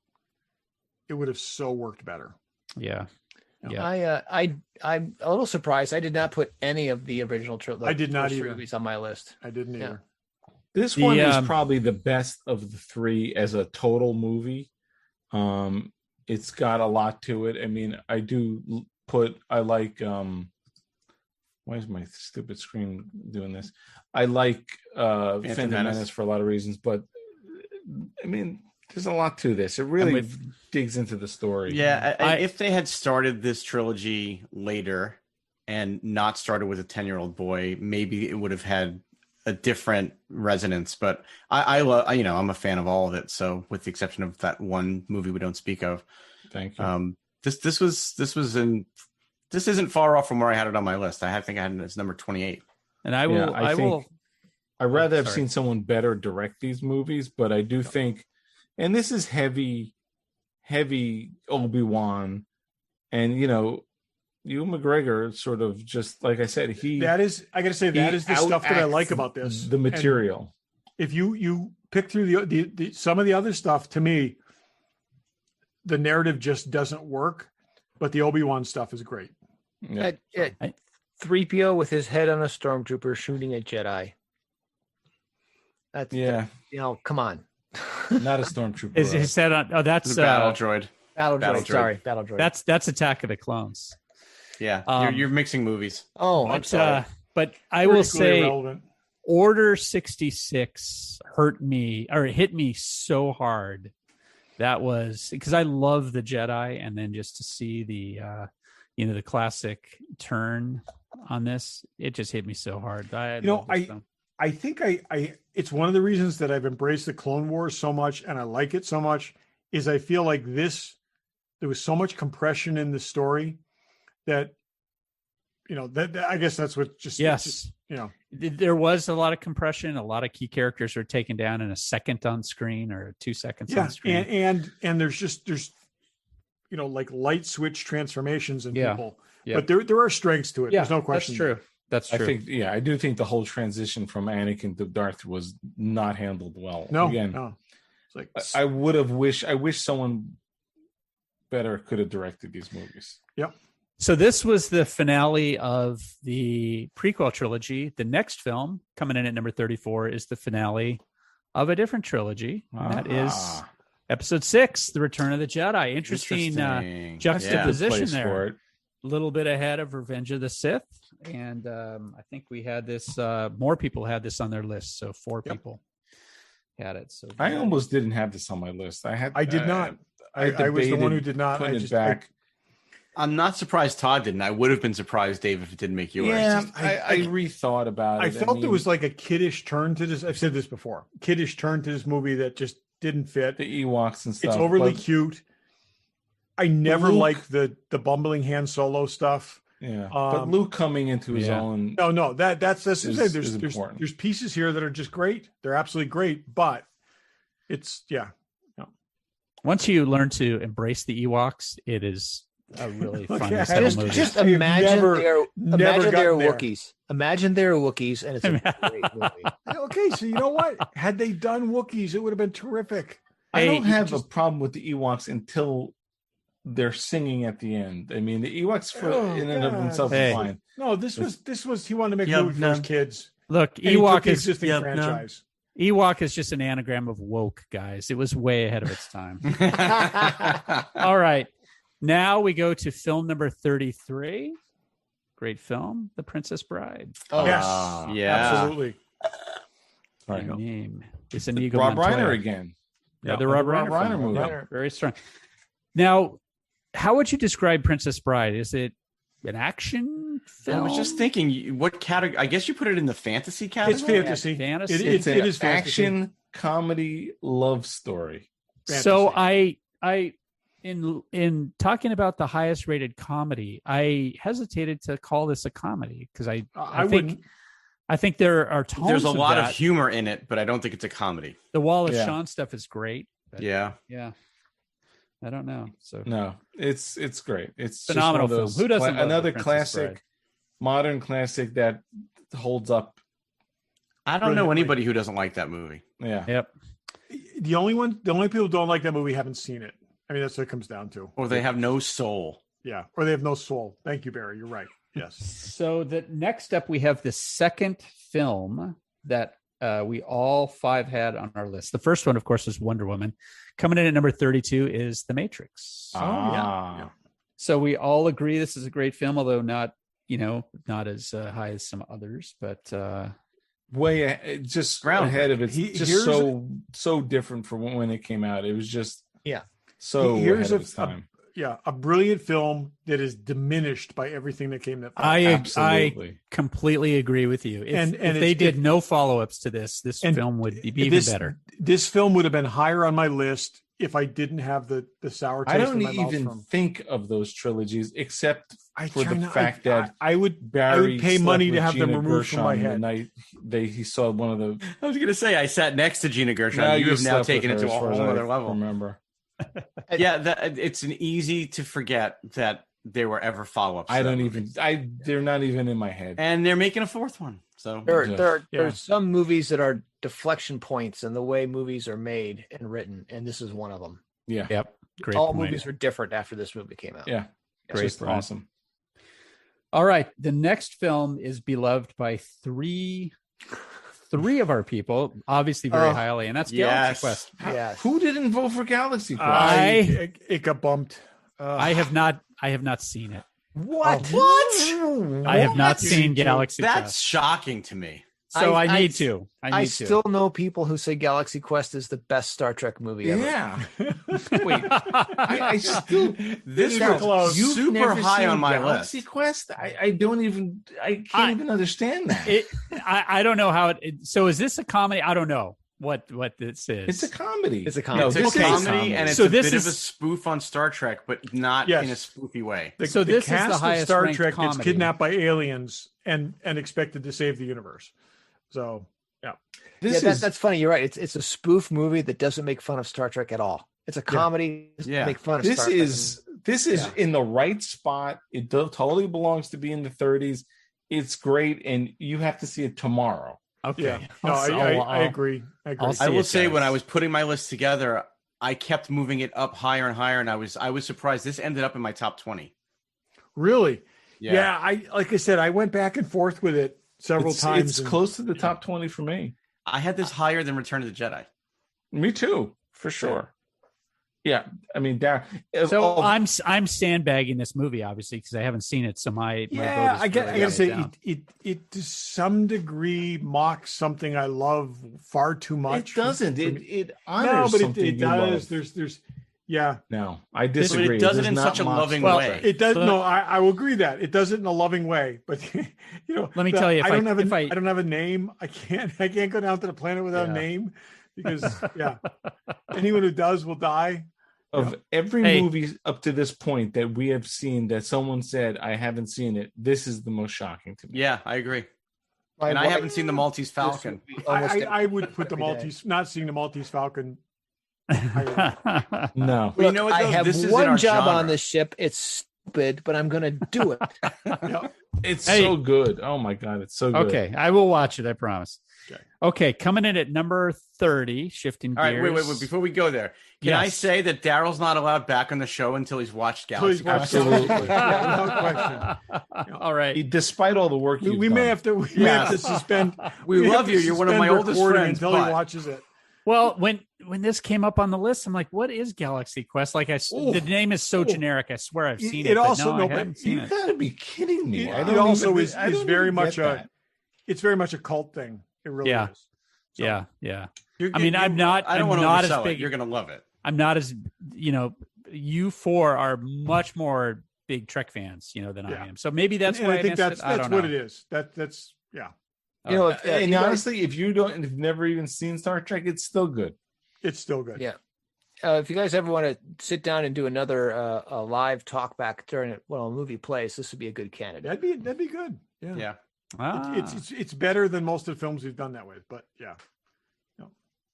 it would have so worked better. Yeah. Yeah. I'm a little surprised. I did not put any of the original trilogy. I did not either. Movies on my list. I didn't either. This one is probably the best of the 3 as a total movie. It's got a lot to it. I mean, I like why is my stupid screen doing this? I like Phantom Menace for a lot of reasons, but I mean, there's a lot to this. It really digs into the story. Yeah, if they had started this trilogy later and not started with a 10-year-old boy, maybe it would have had a different resonance. But I love, I'm a fan of all of it. So with the exception of that one movie we don't speak of, thank you. This isn't far off from where I had it on my list. I think I had it as number 28. And I will. I'd rather have seen someone better direct these movies, but I do think. And this is heavy Obi-Wan. And, Ewan McGregor sort of just, like I said, I got to say, that is the stuff that I like about this. The material. And if you pick through the some of the other stuff, to me, the narrative just doesn't work, but the Obi-Wan stuff is great. Yeah. 3PO with his head on a stormtrooper shooting a Jedi. That's come on. Not a stormtrooper. Is his head on? Oh, that's battle droid. Battle droid. Sorry, battle droid. That's Attack of the Clones. Yeah, you're mixing movies. Oh, I'm sorry. But I will Critically say, irrelevant. Order 66 hit me so hard. That was because I love the Jedi, and then just to see the classic turn on this, it just hit me so hard. I think it's one of the reasons that I've embraced the Clone Wars so much and I like it so much is I feel like there was so much compression in the story that, that I guess that's what there was a lot of compression. A lot of key characters were taken down in a second on screen or 2 seconds on screen. And there's like light switch transformations in people. Yeah. But there are strengths to it. There's no question. That's true. That's true. I do think the whole transition from Anakin to Darth was not handled well. No. It's like I wish someone better could have directed these movies. Yep. So this was the finale of the prequel trilogy. The next film coming in at number 34 is the finale of a different trilogy. And that is Episode 6, The Return of the Jedi. Interesting. Juxtaposition there. A little bit ahead of Revenge of the Sith. And I think we had this, more people had this on their list. So 4 people had it. So I almost didn't have this on my list. I did not. I was the one who did not. Putting it back. I'm not surprised Todd didn't. I would have been surprised, Dave, if it didn't make yours. Yeah, I rethought about it. I felt there was like a kiddish turn to this. I've said this before. Kiddish turn to this movie that just didn't fit. The Ewoks and stuff. It's overly cute. I never liked the bumbling Han Solo stuff. Yeah, but Luke coming into his own. No, that's there's pieces here that are just great. They're absolutely great, but it's Once you learn to embrace the Ewoks, it is a really fun. Just imagine they're Wookiees. Imagine they're Wookiees, and it's a great movie. Okay, so you know what? Had they done Wookiees, it would have been terrific. I don't have a problem with the Ewoks until they're singing at the end. I mean, the Ewoks in and of themselves are fine. No, this was he wanted to make a movie for his kids. Look, Ewok is existing franchise. Ewok is just an anagram of woke, guys. It was way ahead of its time. All right. Now we go to film number 33. Great film, The Princess Bride. Oh, yes. Absolutely. Right. Name. It's Inigo Rob Montoya. Reiner again. Yeah, the Rob Reiner movie. Very strong. Now, how would you describe Princess Bride? Is it an action film? I was just thinking, what category? I guess you put it in the fantasy category. It's fantasy. Fantasy. It is fantasy. action, comedy, love story. Fantasy. So I in talking about the highest rated comedy, I hesitated to call this a comedy because I think there are tones. There's a lot that. of humor in it, but I don't think it's a comedy. The Wallace Shawn stuff is great. But yeah. I don't know. So no, it's great. It's phenomenal just one film. of those, Who doesn't love another The Princess classic, Bride? modern classic that holds up. I don't know anybody who doesn't like that movie. Yeah. Yep. The only people who don't like that movie haven't seen it. I mean, that's what it comes down to. Or they have no soul. Yeah. Or they have no soul. Thank you, Barry. You're right. Yes. So the next up, we have the second film that we all 5 had on our list. The first one, of course, was Wonder Woman. Coming in at number 32 is The Matrix. Yeah. So we all agree this is a great film, although not as high as some others, but way just ahead of it. Just so different from when it came out. It was just so ahead of its time. A brilliant film that is diminished by everything that came. I completely agree with you. If they did no follow-ups to this film would be even better. This film would have been higher on my list if I didn't have the sour taste. I don't in my mouth even think of those trilogies except for the fact that I would pay money to have them removed from my head. The night he saw one of the. I was going to say I sat next to Gina Gershon. You have now taken it to a whole other level. Remember? It's an easy to forget that there were ever follow-ups. They're not even in my head. And they're making a 4th one. So there are some movies that are deflection points in the way movies are made and written, and this is one of them. Yeah. Yep. Great. All movies were different after this movie came out. Yeah. Great. Awesome. All right. The next film is beloved by three of our people, obviously very highly, and that's Galaxy Quest. Yes. Who didn't vote for Galaxy Quest? It got bumped. I have not seen it. What? What? I have not What? seen Galaxy That's Quest, shocking to me. so I I- need to. I still know people who say Galaxy Quest is the best Star Trek movie ever. Yeah. Wait, I still This Super was close. You've super never high seen on my Galaxy list. Quest? I can't even understand that. I don't know how so is this a comedy? I don't know what this is. It's a comedy. It's a comedy. It's this a is comedy, and it's So a this bit is- of a spoof on Star Trek, but not Yes. in a spoofy way. So this is the cast of highest Star ranked Trek gets comedy. kidnapped by aliens and expected to save the universe. So This Yeah, is that's funny. You're right. It's a spoof movie that doesn't make fun of Star Trek at all. It's a comedy. Doesn't Yeah. make fun of this Star Trek. is in the right spot. It totally belongs to be in the 30s. It's great, and you have to see it tomorrow. Okay. yeah, no, I agree. I agree. I'll see I will it, say, when guys. I was putting my list together, I kept moving it up higher and higher, and I was surprised. This ended up in my top 20. Really? Yeah. Like I said, I went back and forth with it several times. It's and- close to the top 20 for me. I had this higher than Return of the Jedi. Me too, for sure. Yeah, I mean, So I'm sandbagging this movie, obviously, because I haven't seen it. So my Yeah, vote is I gotta really say down. it to some degree mocks something I love far too much. it doesn't. for It me. it No, honors but something it you does. love. There's yeah. No, I But disagree. it does it does in not such a mock loving Star way. Trek. It does. But- No, I will agree that it does it in a loving way. But Let me tell you, I don't have if a, I- I don't have a name. I can't go down to the planet without Yeah. a name because anyone who does will die. Of every Hey. movie up to this point that we have seen that someone said I haven't seen it, this is the most shocking to me. Yeah, I agree. My And I wife- haven't seen the Maltese this Falcon. would be almost I would put the every day. Maltese, not seeing the Maltese Falcon. No, Well, you know what, I though? have This is in one our job genre. on this ship. It's stupid, but I'm going to do it. it's Hey. so good. Oh my god, it's so good. Okay, I will watch it. I promise. Okay. Okay, coming in at number 30, shifting All right, gears. wait. Before we go there, can I Yes. say that Daryl's not allowed back on the show until he's watched Please Galaxy watch Quest? Absolutely. Yeah, no question. All right. Despite all the work We, you've we done. may have to suspend. We have love to you. You're one of my suspend oldest recording friends, until but- he watches it. Well, when this came up on the list, I'm like, what is Galaxy Quest? Like, Oh, the name is so oh. generic. I swear I've It- seen it it, but also- no, no, I but haven't seen You it. gotta be kidding me! I It don't also even- is I don't very even much get that. it's very much a cult thing. It really Yeah. is. So, Yeah. I mean, I'm not I don't I'm want to not as oversell big. it. You're gonna love it. I'm not as you four are much more big Trek fans, than Yeah. I am. So maybe that's and why I think missed that's it. I don't what know. it is. That's yeah. You know, if, And you guys- honestly, if you've never even seen Star Trek, it's still good. It's still good. Yeah. If you guys ever want to sit down and do another a live talk back during a movie plays, this would be a good candidate. That'd be good. Yeah. Yeah. Ah, It's better than most of the films we've done that with, but yeah.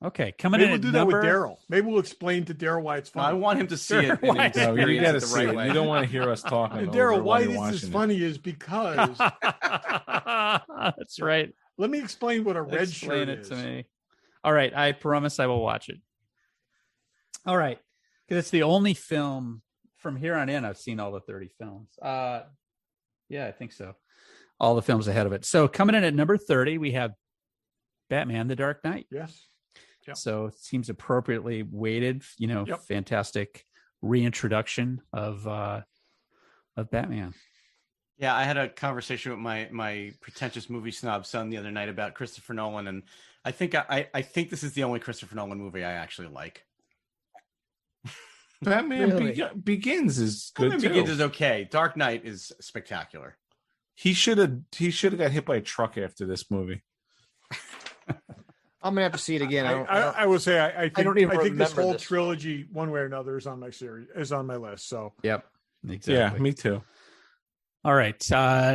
okay. Coming Maybe in we'll at do that with number. Daryl. Maybe we'll explain to Daryl why it's No, I funny. want him to see it. Why? And No, you experience gotta it the see right it. way. You don't want to hear us talking. And over Daryl, it why while you're this is watching it. funny is because That's right. let me explain what a red Explain shirt it is. to me. All right, I promise I will watch it. All right, because it's the only film from here on in I've seen all the 30 films. Yeah, I think so. All the films ahead of it. So coming in at number 30, we have Batman: The Dark Knight. Yes. Yep. So it seems appropriately weighted. Yep. Fantastic reintroduction of Batman. Yeah, I had a conversation with my pretentious movie snob son the other night about Christopher Nolan, and I think I think this is the only Christopher Nolan movie I actually like. Batman Really? Begins is good Batman too. Begins is okay. Dark Knight is spectacular. He should have got hit by a truck after this movie. I'm gonna have to see it again. I will say I think don't even I think this remember whole this. trilogy, one way or another, is on my list. So Yep. Exactly. Yeah, me too. All right.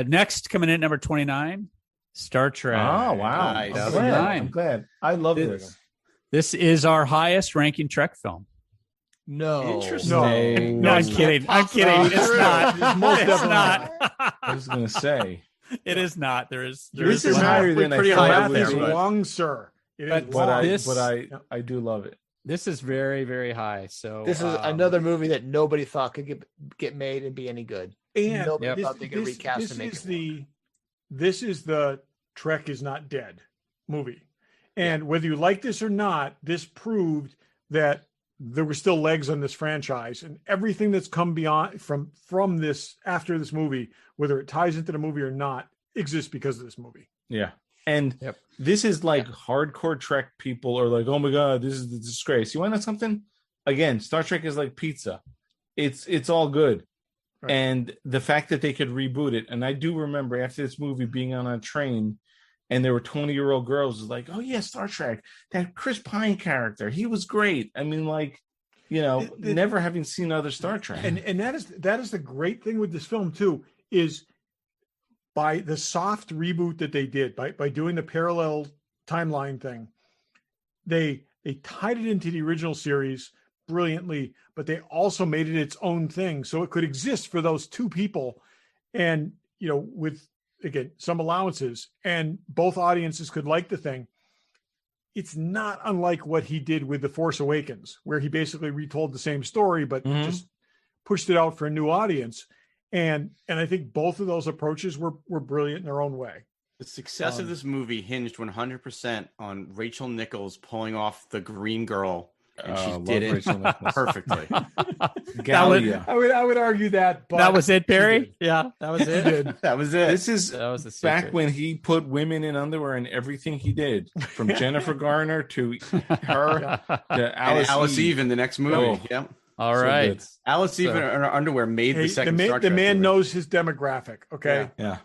Next, coming in at number 29, Star Trek. Oh wow! Nice. I'm 2009. glad. I love This, this. this is our highest ranking Trek film. No. Interesting. No, I'm kidding. I'm kidding. It's not. It's most It's definitely not. I was gonna say It is not. There is. This is is higher than I pretty thought high it up was. there, It's but- long, sir. It But- is But long. this- I do love it. This is very, very high. So This is another movie that nobody thought could get made and be any good. And Nobody this, thought they could this- recast this and make is it the this is the Trek is not dead movie. And whether you like this or not, this proved that there were still legs on this franchise, and everything that's come beyond from this after this movie, whether it ties into the movie or not, exists because of this movie. Yeah. And this is like hardcore Trek people are like, oh my God, this is the disgrace. You want to know something? Again, Star Trek is like pizza. It's all good. Right. And the fact that they could reboot it, and I do remember after this movie being on a train and there were 20-year-old girls like, oh yeah, Star Trek, that Chris Pine character, he was great. I mean, like, you know, never having seen other Star Trek. And that is the great thing with this film too, is by the soft reboot that they did, by doing the parallel timeline thing, they tied it into the original series brilliantly, but they also made it its own thing, so it could exist for those two people, and you know, with again some allowances, and both audiences could like the thing. It's not unlike what he did with The Force Awakens, where he basically retold the same story, but just pushed it out for a new audience. And I think both of those approaches were brilliant in their own way. The success of this movie hinged 100% on Rachel Nichols pulling off the green girl, and she did it perfectly. I would argue that. But that was it, Barry. Yeah, that was it. That was it. This is back when he put women in underwear in everything he did, from Jennifer Garner to her to Alice Eve in the next movie. Oh. Yep. All right. Alice Eve in her underwear made the second Star Trek the man movie. knows his demographic. Okay. Yeah.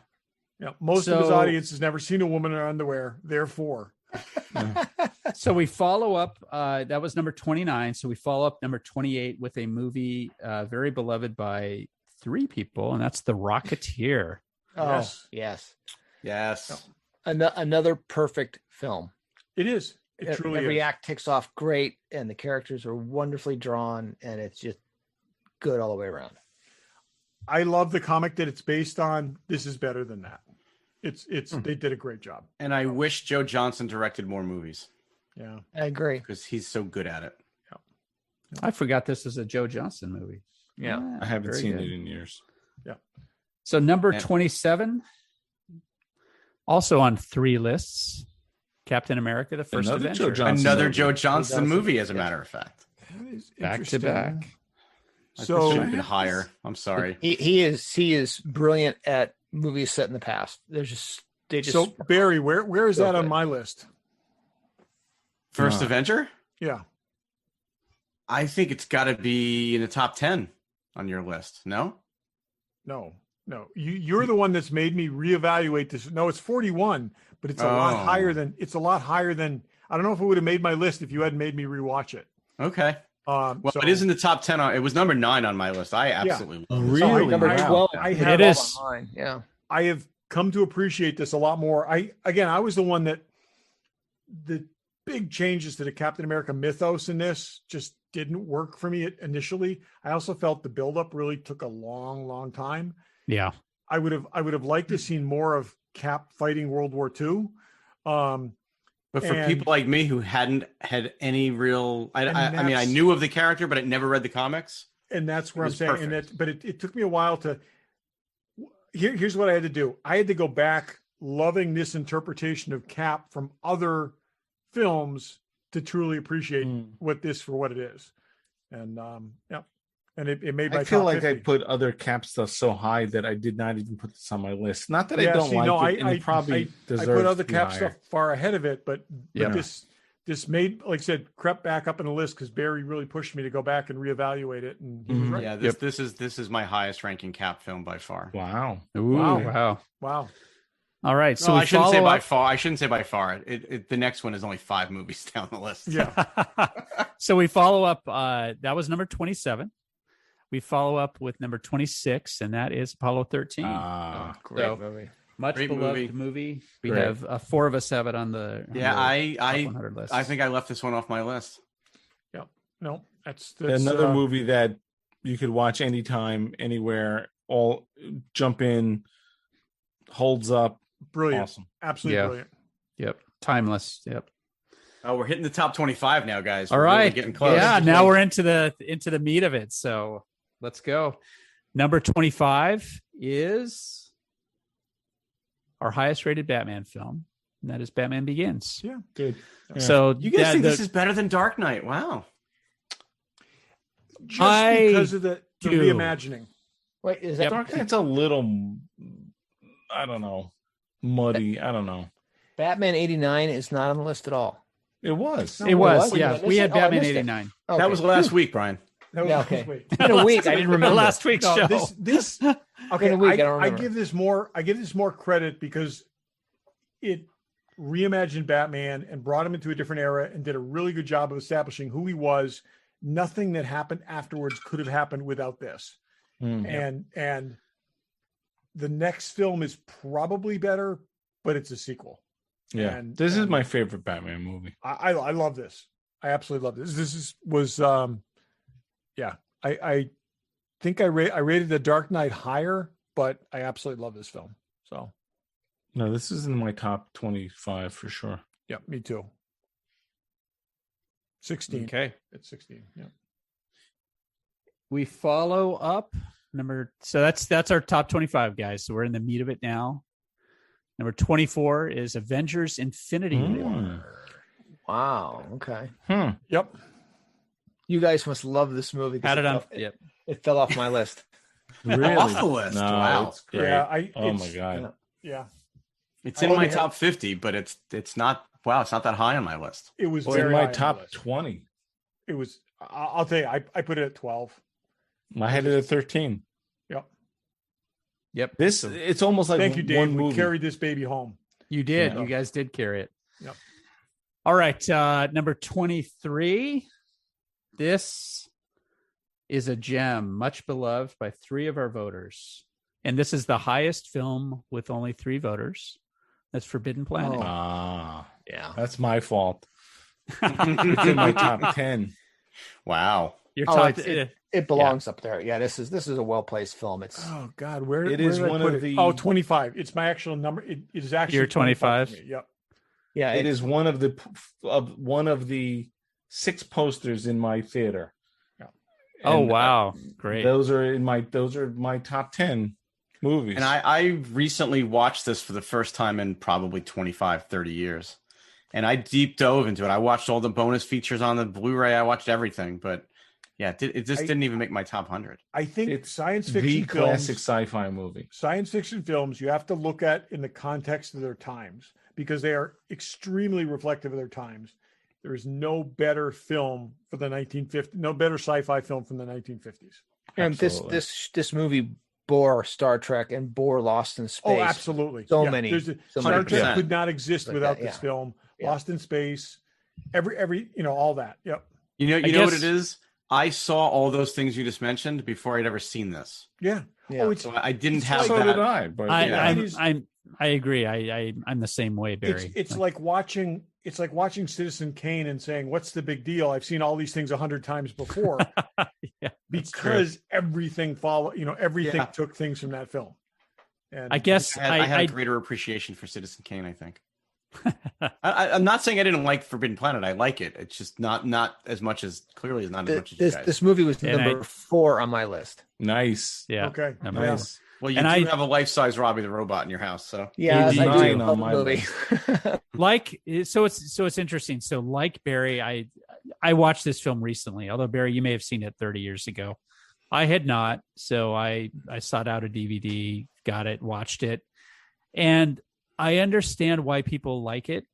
Most of his audience has never seen a woman in her underwear. Therefore. So we follow up. That was number 29. So we follow up number 28 with a movie very beloved by three people, and that's The Rocketeer. Oh, yes. Another perfect film. It is. It truly Every is. act ticks off great, and the characters are wonderfully drawn, and it's just good all the way around. I love the comic that it's based on. This is better than that. They did a great job. And I wish Joe Johnston directed more movies. Yeah, I agree, because he's so good at it. I forgot this is a Joe Johnston movie. Yeah, I haven't seen it in years. Yeah. So number 27, also on three lists, Captain America: The First Avenger. Another Joe Johnston movie, as a matter of fact. Back to back. So should have been higher. I'm sorry. He is brilliant at movies set in the past. So Barry, where is that on my list? First Avenger? Yeah. I think it's got to be in the top 10 on your list. No. You're the one that's made me reevaluate this. No, it's 41, but it's a lot higher than. I don't know if it would have made my list if you hadn't made me rewatch it. Okay. It is in the top 10. It was number 9 on my list. I absolutely love it. Really? Number 12. I have it is. On mine. Yeah. I have come to appreciate this a lot more. I was the one that the big changes to the Captain America mythos in this just didn't work for me initially. I also felt the buildup really took a long, long time. Yeah. I would have liked to seen more of Cap fighting World War II. But for people like me who hadn't had any real, I mean, I knew of the character, but I never read the comics. And that's where I'm saying, but it took me a while to. Here's what I had to do. I had to go back, loving this interpretation of Cap from other films to truly appreciate what it is. And and it made my. I feel top like 50. I put other Cap stuff so high that I did not even put this on my list. Not that I don't like it, and it probably deserves. I put other to be Cap higher. stuff far ahead of it, but this made, like I said, crept back up in the list because Barry really pushed me to go back and reevaluate it, and he was right. Yeah, this is my highest ranking Cap film by far. Wow. Ooh, wow. All right. So I shouldn't say by far. I shouldn't say by far. The next one is only 5 movies down the list. Yeah. So we follow up. That was number 27. We follow up with number 26, and that is Apollo 13. Great movie. Much Great beloved movie. We Great. have 4 of us have it on the top 100 list. I think I left this one off my list. Yeah. No, that's Another movie that you could watch anytime, anywhere. All jump in, holds up. brilliant. Awesome. Absolutely brilliant. Yep. Timeless. Yep. Oh, we're hitting the top 25 now, guys. All We're right. really getting close. Yeah. Now we're into the meat of it. So let's go. Number 25 is our highest rated Batman film, and that is Batman Begins. Yeah. Good. So You guys think this is better than Dark Knight? Wow. just I because of the do. reimagining. Wait, is that Dark Knight's a little, I don't know, muddy. I don't know. Batman 89 is not on the list at all? It was. No, It was, was? yeah. Did I We miss had it? Oh, I Batman missed it. 89. Okay. That was last week, Brian. That was Yeah, this okay. week. In a week, I didn't remember. Last week's No, show. this okay. In a week, I don't I remember. give this more credit because it reimagined Batman and brought him into a different era and did a really good job of establishing who he was. Nothing that happened afterwards could have happened without this. Mm. And the next film is probably better, but it's a sequel. Yeah, And- this is and- my favorite Batman movie. I love this. I absolutely love this. I think I rated The Dark Knight higher, but I absolutely love this film. So No, this is in my top 25 for sure. yeah, me too. 16. Okay. It's 16. Yeah. We follow up so that's our top 25, guys. So we're in the meat of it now. Number 24 is Avengers Infinity War. Wow. Okay. Yep. You guys must love this movie. 'cause Had it on. fell- Yep. It fell off my list. Really? Off the list. No, Wow. it's great. Yeah. Oh my god. Yeah. It's in I my only top 50, but it's not. Wow, it's not that high on my list. It was Well, in very my high on the top list. 20. It was. I'll tell you. I put it at 12. I had it at 13. Yep. Yep. This it's almost like Thank you, Dave. one We movie. carried this baby home. You did. Yeah. You guys did carry it. Yep. All right. Number 23. This is a gem, much beloved by 3 of our voters. And this is the highest film with only 3 voters. That's Forbidden Planet. Yeah. That's my fault. It's in my top 10. Wow. Your Oh, top. it belongs up there. Yeah. This is a well placed film. It's Oh God, where It where is did I one put of it? the- 25. It's my actual number. It is actually You're 25? for me. Yep. yeah. It is one of the 6 posters in my theater. Oh, And, wow. Great. Those are my top 10 movies. And I recently watched this for the first time in probably 25, 30 years. And I deep dove into it. I watched all the bonus features on the Blu-ray. I watched everything. But yeah, it just didn't even make my top 100. I think It's science the fiction classic films, sci-fi movie. science fiction films, you have to look at in the context of their times because they are extremely reflective of their times. There is no better film for the 1950s, no better sci-fi film from the 1950s. and Absolutely. this movie bore Star Trek and bore Lost in Space. Oh, absolutely. So many. There's So Star many. Trek Yeah. could not exist Like without that, this yeah. film. Yeah. Lost in Space, every all that. Yep. You know guess- what it is? I saw all those things you just mentioned before I'd ever seen this. Yeah. Yeah. Oh, it's So I didn't It's have like- So that. did I. But yeah. I agree. I'm the same way, Barry. it's like watching Citizen Kane and saying, "What's the big deal? I've seen all these things 100 times before." Yeah, that's true. Because everything everything Yeah. took things from that film. And I guess I had I a greater appreciation for Citizen Kane, I think. I'm not saying I didn't like Forbidden Planet. I like it. It's just not as much as clearly not as much as you guys. This movie was And number 4 on my list. Nice. yeah. okay. Number Yeah. Nice. Well, you And do I- have a life-size Robbie the Robot in your house, so Yeah, I 89 do on love my the movie. Like it's interesting. So like Barry, I watched this film recently. Although Barry, you may have seen it 30 years ago. I had not, so I sought out a DVD, got it, watched it, and I understand why people like it.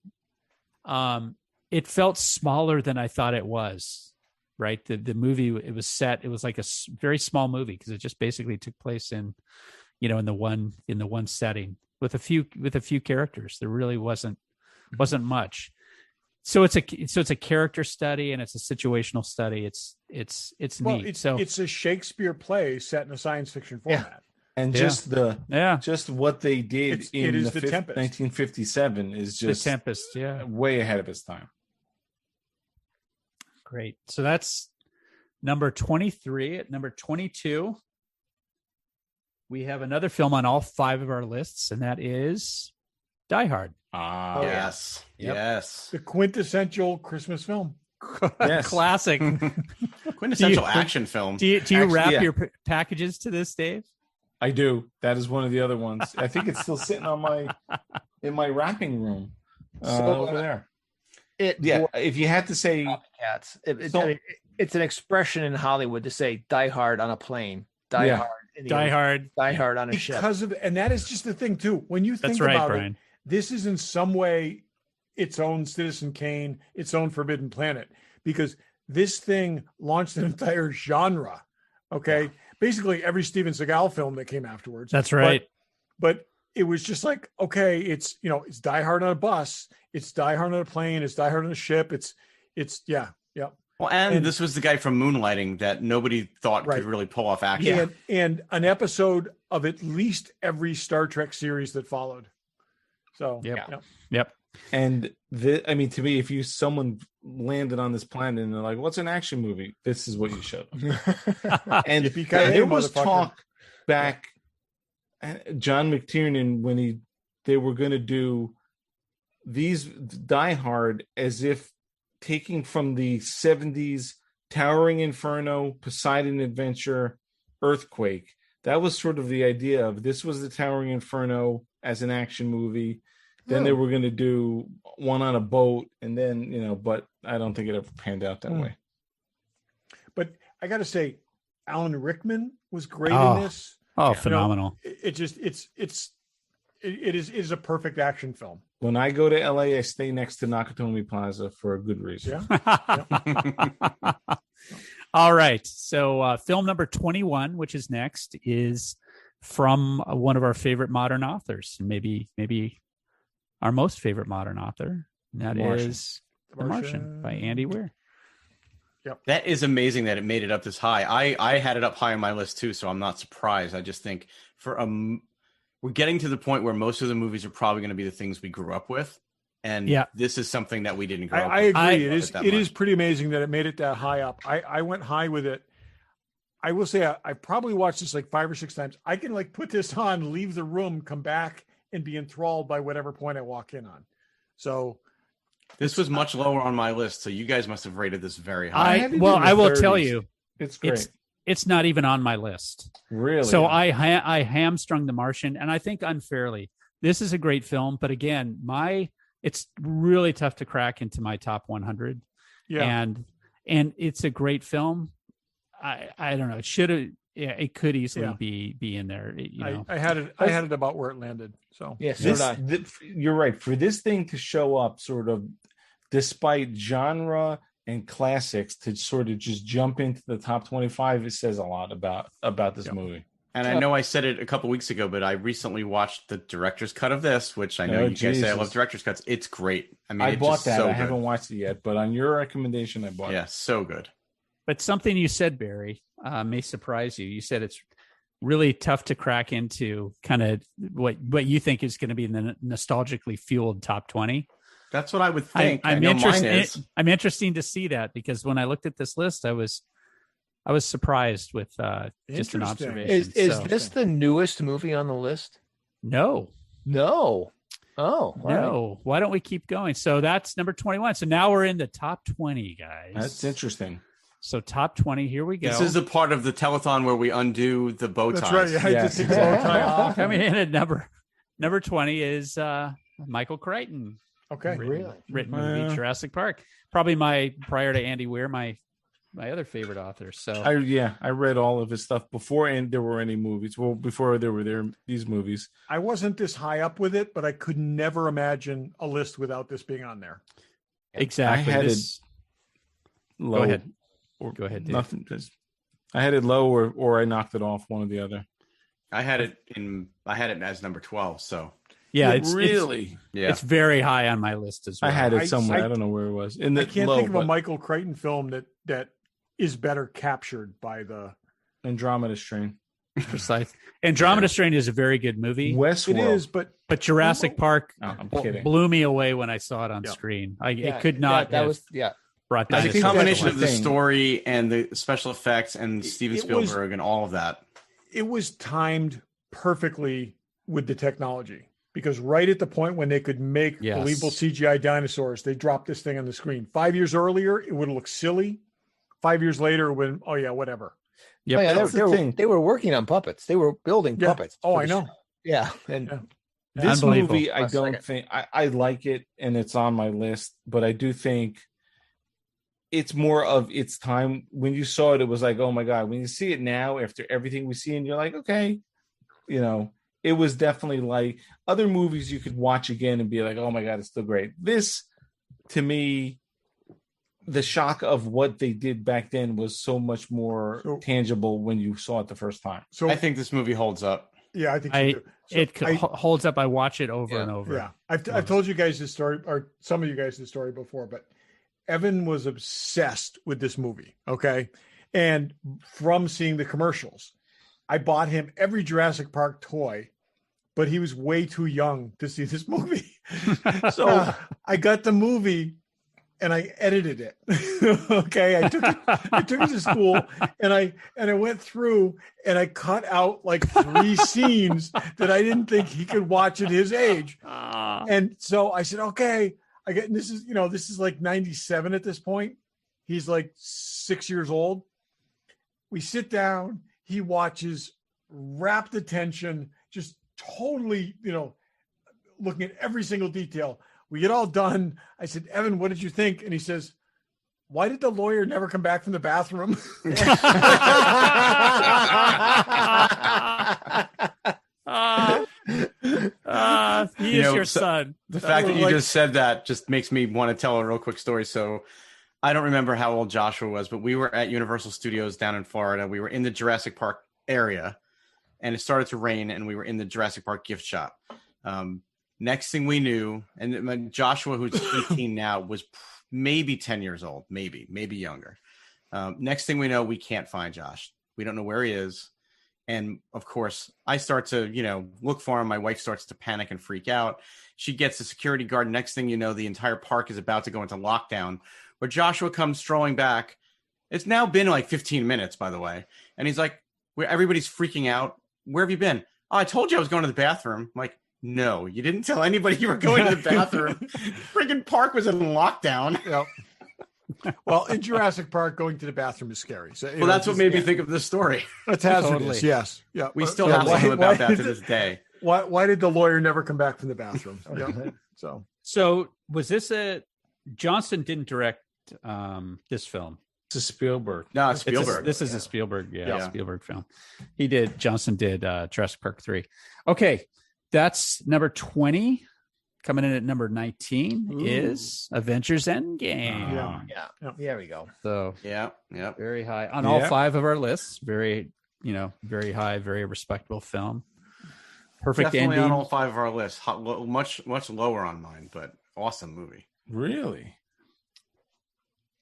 It felt smaller than I thought it was. Right, the movie, it was like a very small movie because it just basically took place in the one setting with a few characters. There really wasn't much. So it's a character study and it's a situational study. It's Well, neat. it's a Shakespeare play set in a science fiction Yeah. format. And Yeah. just just what they did It in is the The Tempest. 1957 is The just Tempest, yeah. way ahead of its time. Great. So that's number 23. At number 22, we have another film on all 5 of our lists, and that is Die Hard. Ah, yes, Yep. yes, The quintessential Christmas film. Yes. Classic. quintessential action film. Do you Actually, wrap yeah. your packages to this, Dave? I do. That is one of the other ones. I think it's still sitting in my wrapping room So, over there. It Yeah, bore if you had to say, copycats. So- It's an expression in Hollywood to say "die hard" on a plane, die Yeah. hard, in the Die ocean, Hard. die hard on a ship. Because of, and that is just the thing too. When you think That's right, about Brian. it, this is in some way its own Citizen Kane, its own Forbidden Planet, because this thing launched an entire genre. Okay, basically every Steven Seagal film that came afterwards. That's right. But it was just like, okay, it's it's Die Hard on a bus, it's Die Hard on a plane, it's Die Hard on a ship. It's yeah. Well, and And- this was the guy from Moonlighting that nobody thought Right. could really pull off action. And an episode of at least every Star Trek series that followed. So Yep. And I mean, to me, if someone landed on this planet and they're like, "What's an action movie?" This is what you showed them. And Yippee-ki-yay, there was motherfucker. talk back, John McTiernan, when they were going to do these Die Hard as if taking from the 70s Towering Inferno, Poseidon Adventure, Earthquake. That was sort of the idea of this was the Towering Inferno as an action movie. Then they were going to do one on a boat, and then but I don't think it ever panned out that way. But I got to say, Alan Rickman was great Oh. in this. Oh, phenomenal. It is a perfect action film. When I go to LA, I stay next to Nakatomi Plaza for a good reason. Yeah. All right. So film number 21, which is next, is from one of our favorite modern authors, maybe our most favorite modern author. And that Martian. is The Martian by Andy Ware. That is amazing that it made it up this high. I had it up high on my list too, so I'm not surprised. I just think we're getting to the point where most of the movies are probably going to be the things we grew up with, and this is something that we didn't grow up I with. agree. It is much. pretty amazing that it made it that high up. I went high with it. I will say I probably watched this like 5 or 6 times. I can like put this on, leave the room, come back, and be enthralled by whatever point I walk in on. So This was much lower on my list, so you guys must have rated this very high. had it in I the will tell 30s. you, It's great. it's not even on my list. Really? So I hamstrung The Martian, and I think unfairly. This is a great film, but again, it's really tough to crack into my top 100. yeah, And it's a great film. I don't know. It should have. Yeah, it could easily be in there. I had it about where it landed. So Yes, You're right. For this thing to show up sort of despite genre and classics to sort of just jump into the top 25, it says a lot about this movie. And I know I said it a couple weeks ago, but I recently watched the director's cut of this, which I know you guys say I love director's cuts. It's great. I mean, I bought just that. So I good. haven't watched it yet, but on your recommendation, I bought Yeah, it. so good. But something you said, Barry, may surprise you. You said it's really tough to crack into kind of what you think is going to be in the nostalgically fueled top 20. That's what I would think. I I'm know interested. mine is. I'm interesting to see that because when I looked at this list, I was surprised with just an Interesting. observation. Is So- this the newest movie on the list? no? No. Oh, all right. No. Why don't we keep going? So that's number 21. So now we're in the top 20, guys. That's interesting. So top 20. Here we go. This is a part of the telethon where we undo the bow ties. that's right. Yeah, I Yes. just take the bow tie off. Coming in at number 20 is Michael Crichton. Okay. Written movie Jurassic Park. Probably prior to Andy Weir, my other favorite author. So I read all of his stuff before there were any movies. Well, before there were these movies. I wasn't this high up with it, but I could never imagine a list without this being on there. exactly. I had This- Low, Go ahead. Or Go ahead, Dave. Nothing. I had it low or I knocked it off, one or the other. I had it as number 12. So Yeah, it's really. yeah, very high on my list as well. I had I- it somewhere. I- I don't know where it was. I can't think of a Michael Crichton film that is better captured by the. Andromeda Strain. precise. Andromeda Strain is a very good movie, Westworld. It is, but but Jurassic Park No, I'm kidding. blew me away when I saw it on Yeah. screen. Yeah, It could not That have was brought it's that. a combination that's of the the thing. story and the special effects and Steven it was- Spielberg and all of that. it was timed perfectly with the technology because right at the point when they could make Yes. believable CGI dinosaurs, they dropped this thing on the screen. 5 years earlier, it would have looked silly. 5 years later, when whatever. Yep. Oh, yeah, That's the thing. they were working on puppets. They were building Yeah. puppets. Oh, for I the know. show. Yeah, and Yeah. This Unbelievable. movie, I Last don't second. think I like it, and it's on my list. But I do think it's more of its time. When you saw it, it was like, oh my God. When you see it now, after everything we see, and you're like, okay, it was definitely like other movies you could watch again and be like, oh my God, it's still great. This, to me, the shock of what they did back then was so much more tangible when you saw it the first time. So I think this movie holds up. Yeah, I think so too. So it holds up. I watch it over and over. Yeah, I've told you guys this story, or some of you guys this story before, but Evan was obsessed with this movie. Okay, and from seeing the commercials, I bought him every Jurassic Park toy, but he was way too young to see this movie. So I got the movie and I edited it. Okay. I took it to school and I went through and I cut out like 3 scenes that I didn't think he could watch at his age. And so I said, okay, this is like 97 at this point. He's like 6 years old. We sit down, he watches, rapt attention, just totally, looking at every single detail. We get all done. I said, Evan, what did you think? And he says, why did the lawyer never come back from the bathroom? He is your son. The fact that you just said that just makes me want to tell a real quick story. So I don't remember how old Joshua was, but we were at Universal Studios down in Florida. We were in the Jurassic Park area and it started to rain and we were in the Jurassic Park gift shop. Next thing we knew, and Joshua, who's 18 now, was maybe 10 years old, maybe younger. Next thing we know, we can't find Josh. We don't know where he is. And of course, I start to, look for him. My wife starts to panic and freak out. She gets the security guard. Next thing you know, the entire park is about to go into lockdown, where Joshua comes strolling back. It's now been like 15 minutes, by the way. And he's like, everybody's freaking out. Where have you been? Oh, I told you I was going to the bathroom. I'm like, no, you didn't tell anybody you were going to the bathroom. Friggin' park was in lockdown. Yep. Well, in Jurassic Park, going to the bathroom is scary. So, that's what made me think of this story. That's hazardous. Totally. Yes. Yeah. We still have to know about that to this day. Why did the lawyer never come back from the bathroom? So was this Johnson didn't direct this film? This is Spielberg. No, it's Spielberg. This is a Spielberg, Spielberg film. Johnson did Jurassic Park 3. Okay, that's number 20. Coming in at number 19 is Avengers End Game. Yeah. There we go. So yeah, very high on all 5 of our lists. Very, very high, very respectable film. Perfect Definitely ending. on all 5 of our lists. Much lower on mine, but awesome movie. Really?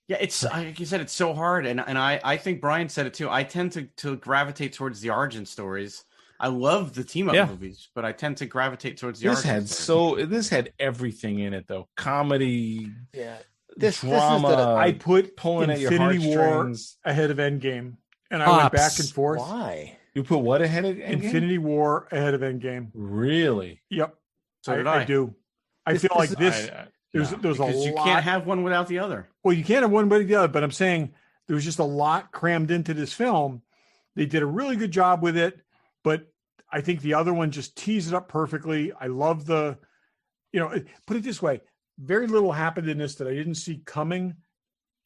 Yeah, it's like you said, it's so hard, and I think Brian said it too. I tend to gravitate towards the origin stories. I love the team up movies, but I tend to gravitate towards the origin stories. This had everything in it though. Comedy, This drama. is I put pulling at your Infinity War heartstrings. ahead of Endgame, and I went back and forth. Why? You put what ahead of Endgame? Infinity War ahead of Endgame. Really? Yep. So did I. I do. I feel like this. There's a lot. You can't have one without the other. Well, you can't have one without the other, but I'm saying there was just a lot crammed into this film. They did a really good job with it, but I think the other one just teased it up perfectly. I love put it this way. Very little happened in this that I didn't see coming.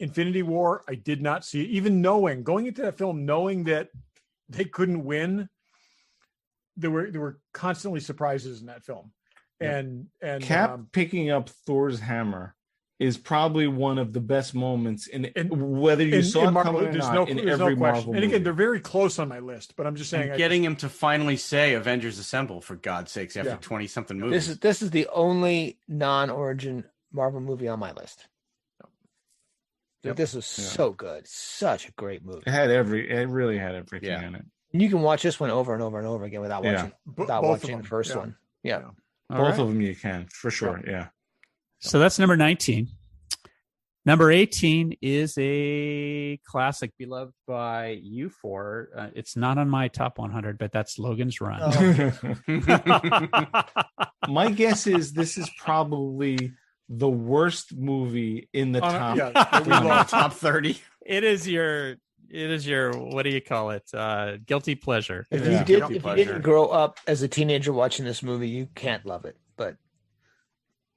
Infinity War, I did not see it. Even going into that film, knowing that they couldn't win, there were constantly surprises in that film. And Cap picking up Thor's hammer is probably one of the best moments whether you saw it coming or not, in every Marvel movie. And again, they're very close on my list, but I'm just saying, getting him to finally say Avengers Assemble, for God's sakes, after 20 something movies. This is the only non-origin Marvel movie on my list. This was so good, such a great movie. It really had everything in it. And you can watch this one over and over and over again without watching the first one. Yeah. Both of them you can, for sure. Yeah. So that's number 19. Number 18 is a classic beloved by you four. It's not on my top 100, but that's Logan's Run. My guess is this is probably the worst movie in the top 30. It is your what do you call it? Guilty pleasure. If you didn't grow up as a teenager watching this movie, you can't love it. But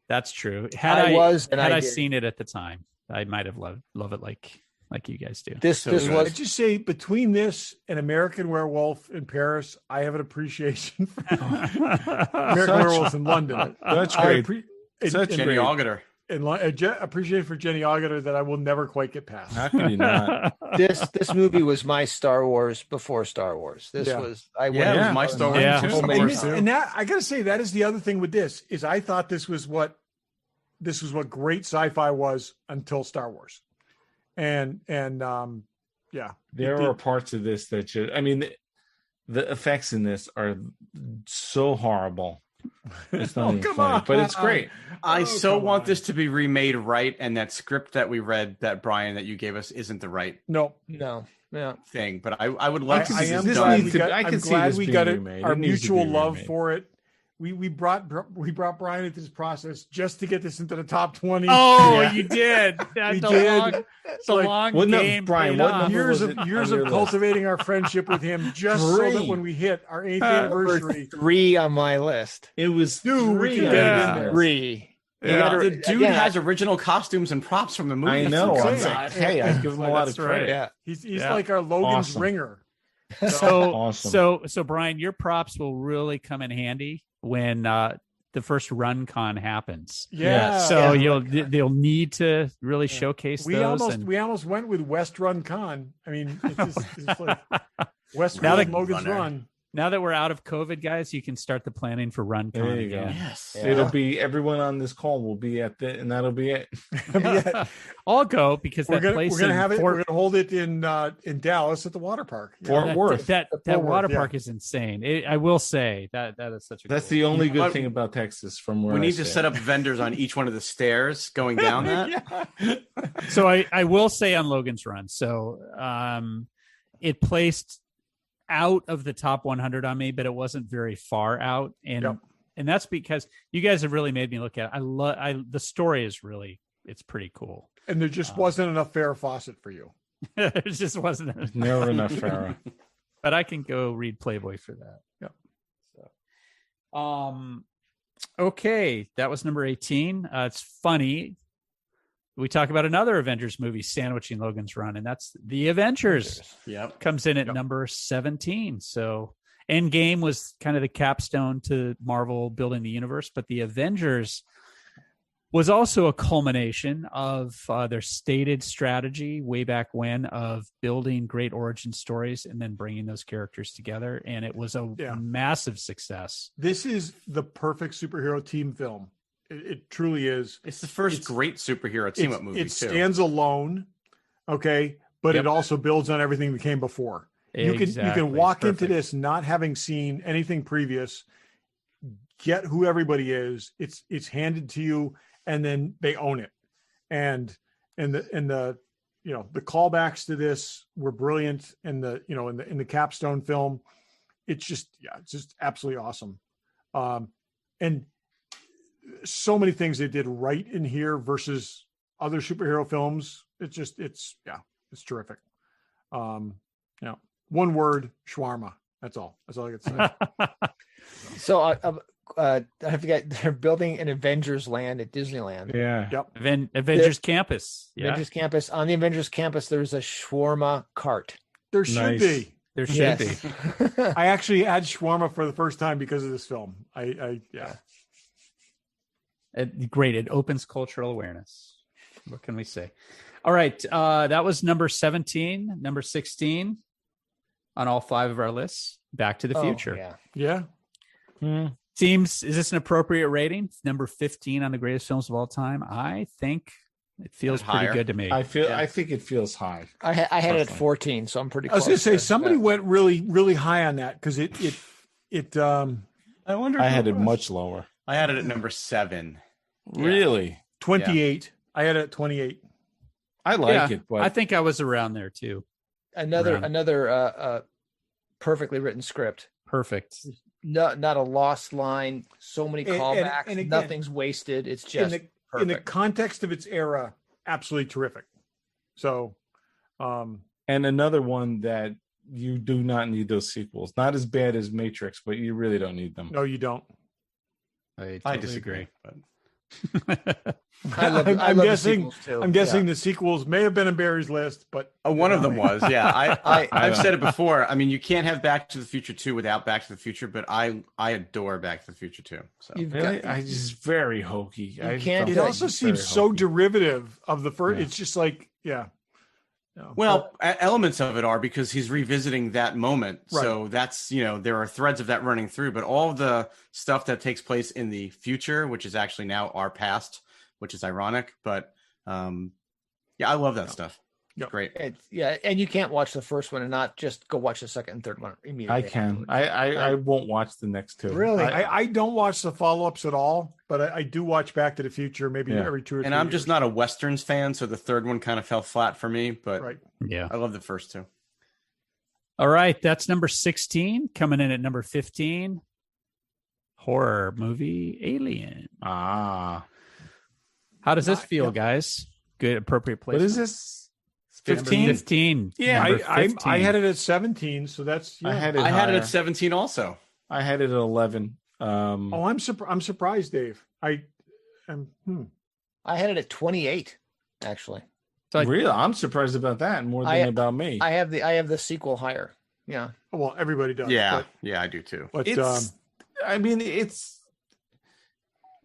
that's true. Had I seen it at the time, I might have love it like you guys do. This I was just say between this and American Werewolf in Paris, I have an appreciation for American Werewolf in London. That's I great. Jenny Agutter. And appreciate for Jenny Agutter that I will never quite get past. How can you not? this movie was my Star Wars before Star Wars. This was It was my Star Wars Yeah. too. And that I gotta say, that is the other thing with this is I thought this was what great sci-fi was until Star Wars. And yeah. There are parts of this that just, I mean, the effects in this are so horrible. It's not even funny, but it's great. I want this to be remade right, and that script that we read, that Brian that you gave us, isn't the right no. thing. But I would love to I see am this glad done. we got, I can I'm see glad this we being got it. remade. Our It needs to be mutual love remade. for it. We brought Brian into this process just to get this into the top 20. Oh, Yeah. you did. That's We a did. long, it's a Like, long what number- game. Brian, paid what off. number years was of it years on of your cultivating our friendship with him just so that 3. when we hit our 8th anniversary, 3 on my list. It was Dude, we 3. can on get it this in there. list. 3. Yeah. The dude Again, has original costumes and props from the movie. I know. I'm insane. like, hey, I give him a lot of That's right. credit. Yeah. he's Yeah. like our Logan's Awesome. ringer. So Awesome. so Brian, your props will really come in handy when the first run con happens. Yeah. So they'll need to really showcase We those. almost went with West Run Con. I mean, it's like West Now Run, that- Logan's Runner. Run. Now that we're out of COVID, guys, you can start the planning for run con There you go. again. Yes. Yeah. It'll be everyone on this call will be at the, and that'll be it. Yeah. I'll go because We're that gonna place we're gonna in have it. Fort- We're gonna hold it in Dallas at the water park. Yeah. Fort that, Worth. that Fort Worth, water yeah. park is insane. I will say that is such a That's cool. the only You know good what? thing about Texas from where We I need to sit. set up vendors on each one of the stairs going down that. So I will say on Logan's Run. So it placed out of the top 100 on me, but it wasn't very far out, and Yep. and that's because you guys have really made me look at it. The story is really, it's pretty cool. And there just wasn't enough Farrah Fawcett for you. It just wasn't, Never enough Farrah. but I can go read Playboy for that. Yep. So, okay, that was number 18. It's funny. We talk about another Avengers movie sandwiching Logan's Run, and that's The Avengers. Yep. Comes in at Yep. number 17. So End Game was kind of the capstone to Marvel building the universe, but The Avengers was also a culmination of their stated strategy way back when of building great origin stories and then bringing those characters together. And it was a Yeah. massive success. This is the perfect superhero team film. It truly is. It's the first It's- great superhero team up movie It too. stands alone, okay, but Yep. it also builds on everything that came before. You Exactly. can walk Perfect. into this not having seen anything previous, get who everybody is. It's handed to you, and then they own it. And the the callbacks to this were brilliant. And in the capstone film, it's just absolutely awesome. And so many things they did right in here versus other superhero films. It's terrific. One word, shawarma. That's all I could say. So I forget, they're building an Avengers land at Disneyland. Yeah. Yep. Avengers Campus. Yeah, Avengers campus. On the Avengers campus, there's a shawarma cart. There should Nice. be. there should Yes. be. I actually had shawarma for the first time because of this film. Great. It opens cultural awareness. What can we say? All right. That was number 17, number 16 on all 5 of our lists. Back to the Future. Yeah. Yeah. Is this an appropriate rating? Number 15 on the greatest films of all time. I think it feels That's pretty higher. good to me. I think it feels high. I had it at Personally. 14, so I'm pretty I was close. going to say there. somebody Yeah. went really, really high on that because I wonder. I who had it was. much lower. I had it at number 7. Really? 28. I had it at 28. I like Yeah, it, but I think I was around there too. Another perfectly written script. Perfect. Not a lost line. So many And- callbacks. and again, nothing's wasted. It's just in perfect. the context of its era, absolutely terrific. So, and another one that you do not need those sequels. Not as bad as Matrix, but you really don't need them. no, you don't. I totally disagree. agree. But I'm the guessing. sequels, too. I'm guessing the sequels may have been in Barry's list, but One of them was, yeah. I've know. said it before. I mean, you can't have Back to the Future 2 without Back to the Future, but I adore Back to the Future 2. So You've Really? got- I just very hokey. I can't- felt it Yeah, also very seems so hokey. derivative of the first. Yeah. It's just like, yeah. No, well, elements of it are because he's revisiting that moment. So that's, there are threads of that running through, but all of the stuff that takes place in the future, which is actually now our past, which is ironic, but yeah, I love that stuff. Yep. Great. and you can't watch the first one and not just go watch the second and third one immediately. I can. I won't watch the next two. Really? I don't watch the follow-ups at all, but I do watch Back to the Future maybe every 2 or 3 And I'm years. just not a Westerns fan, so the third one kind of fell flat for me, but right. Yeah. I love the first two. All right, that's number 16. Coming in at number 15, horror movie Alien. Ah, How does this feel, guys? Good, appropriate place. what is this? Number 15? 15. Yeah, Number I 15. had it at 17, so that's I had it. I had it higher. at 17 also. I had it at 11. Oh, I'm surprised, Dave. I had it at 28, actually. So I- really, I'm surprised about that more than about me. I have the sequel higher. Yeah. well, everybody does. Yeah, I do too. But, I mean,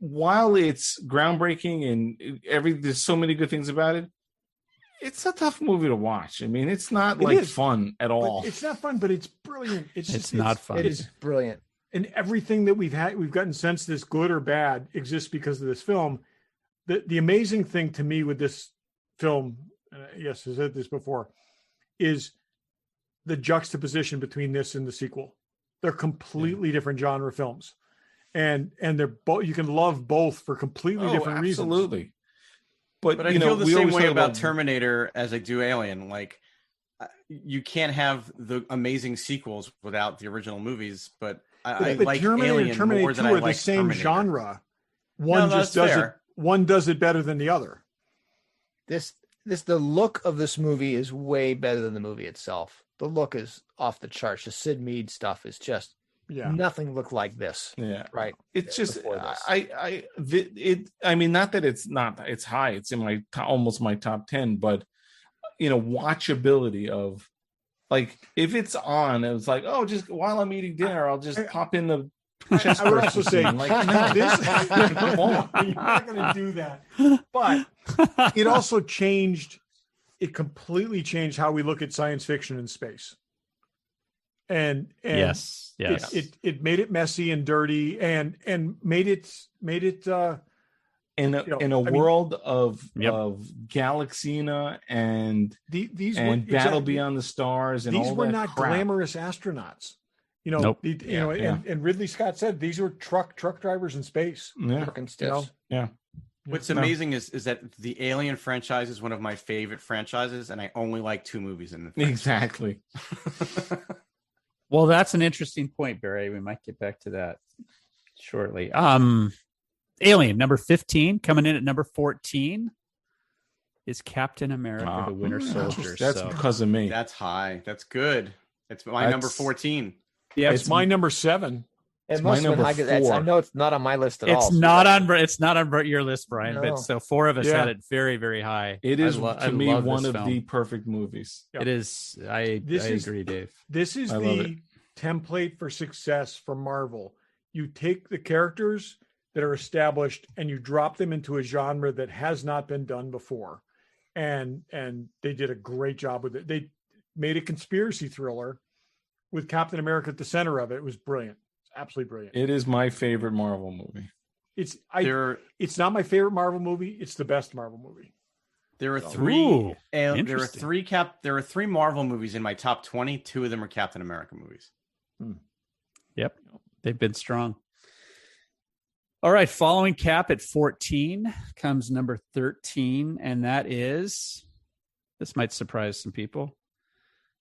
while it's groundbreaking and there's so many good things about it. It's a tough movie to watch. I mean, it's not like fun at all. it's not fun, but it's brilliant. It's not fun. It is brilliant. And everything that we've gotten since this, good or bad, exists because of this film. The amazing thing to me with this film, yes, I said this before, is the juxtaposition between this and the sequel. They're completely different genre films, and they're both. You can love both for completely different reasons. Absolutely. But I you know, feel the we same always way talk about Terminator as I do Alien. Like, you can't have the amazing sequels without the original movies, but I like Terminator Alien and Terminator more 2 than I are like the same Terminator. genre. No, One that's just does fair. it. One does it better than the other. The look of this movie is way better than the movie itself. The look is off the charts. The Sid Mead stuff is just nothing looked like this. Yeah. Right. It's just before this. I mean, not that it's high. It's in my almost my top 10, but watchability of, like, if it's on, it was like, oh, just while I'm eating dinner, I'll just pop in the chest I would burster also say, scene. Like, no, this, come on. you're not going to do that. But it also changed. It completely changed how we look at science fiction in space. And yes. it made it messy and dirty and made it in a world of Galaxina and these Battle Beyond the Stars and these all were that not crap. glamorous astronauts. Nope. And Ridley Scott said these were truck drivers in space. Yeah. Working stiffs. Yeah. What's amazing is that the Alien franchise is one of my favorite franchises, and I only like 2 movies in the franchise. Exactly. Well, that's an interesting point, Barry. We might get back to that shortly. Alien, number 15. Coming in at number 14 is Captain America, the Winter Soldier. That's because of me. That's high. That's good. It's my number 14. Yeah, it's my number 7. It my must have been number high. 4. I know it's not on my list at all. It's not on your list, Brian. No. But so 4 of us Yeah. had it very, very high. It is I to me love one this of film. the perfect movies. Yep. It is. I agree, Dave. This is I love the it. template for success for Marvel. You take the characters that are established and you drop them into a genre that has not been done before. And they did a great job with it. They made a conspiracy thriller with Captain America at the center of it. It was brilliant. It's absolutely brilliant. It is my favorite Marvel movie. It's not my favorite Marvel movie. It's the best Marvel movie. There are 3 Ooh, there are interesting. 3 Marvel movies in my top 20. 2 of them are Captain America movies. Yep. They've been strong. All right. Following Cap at 14 comes number 13. And that is, this might surprise some people,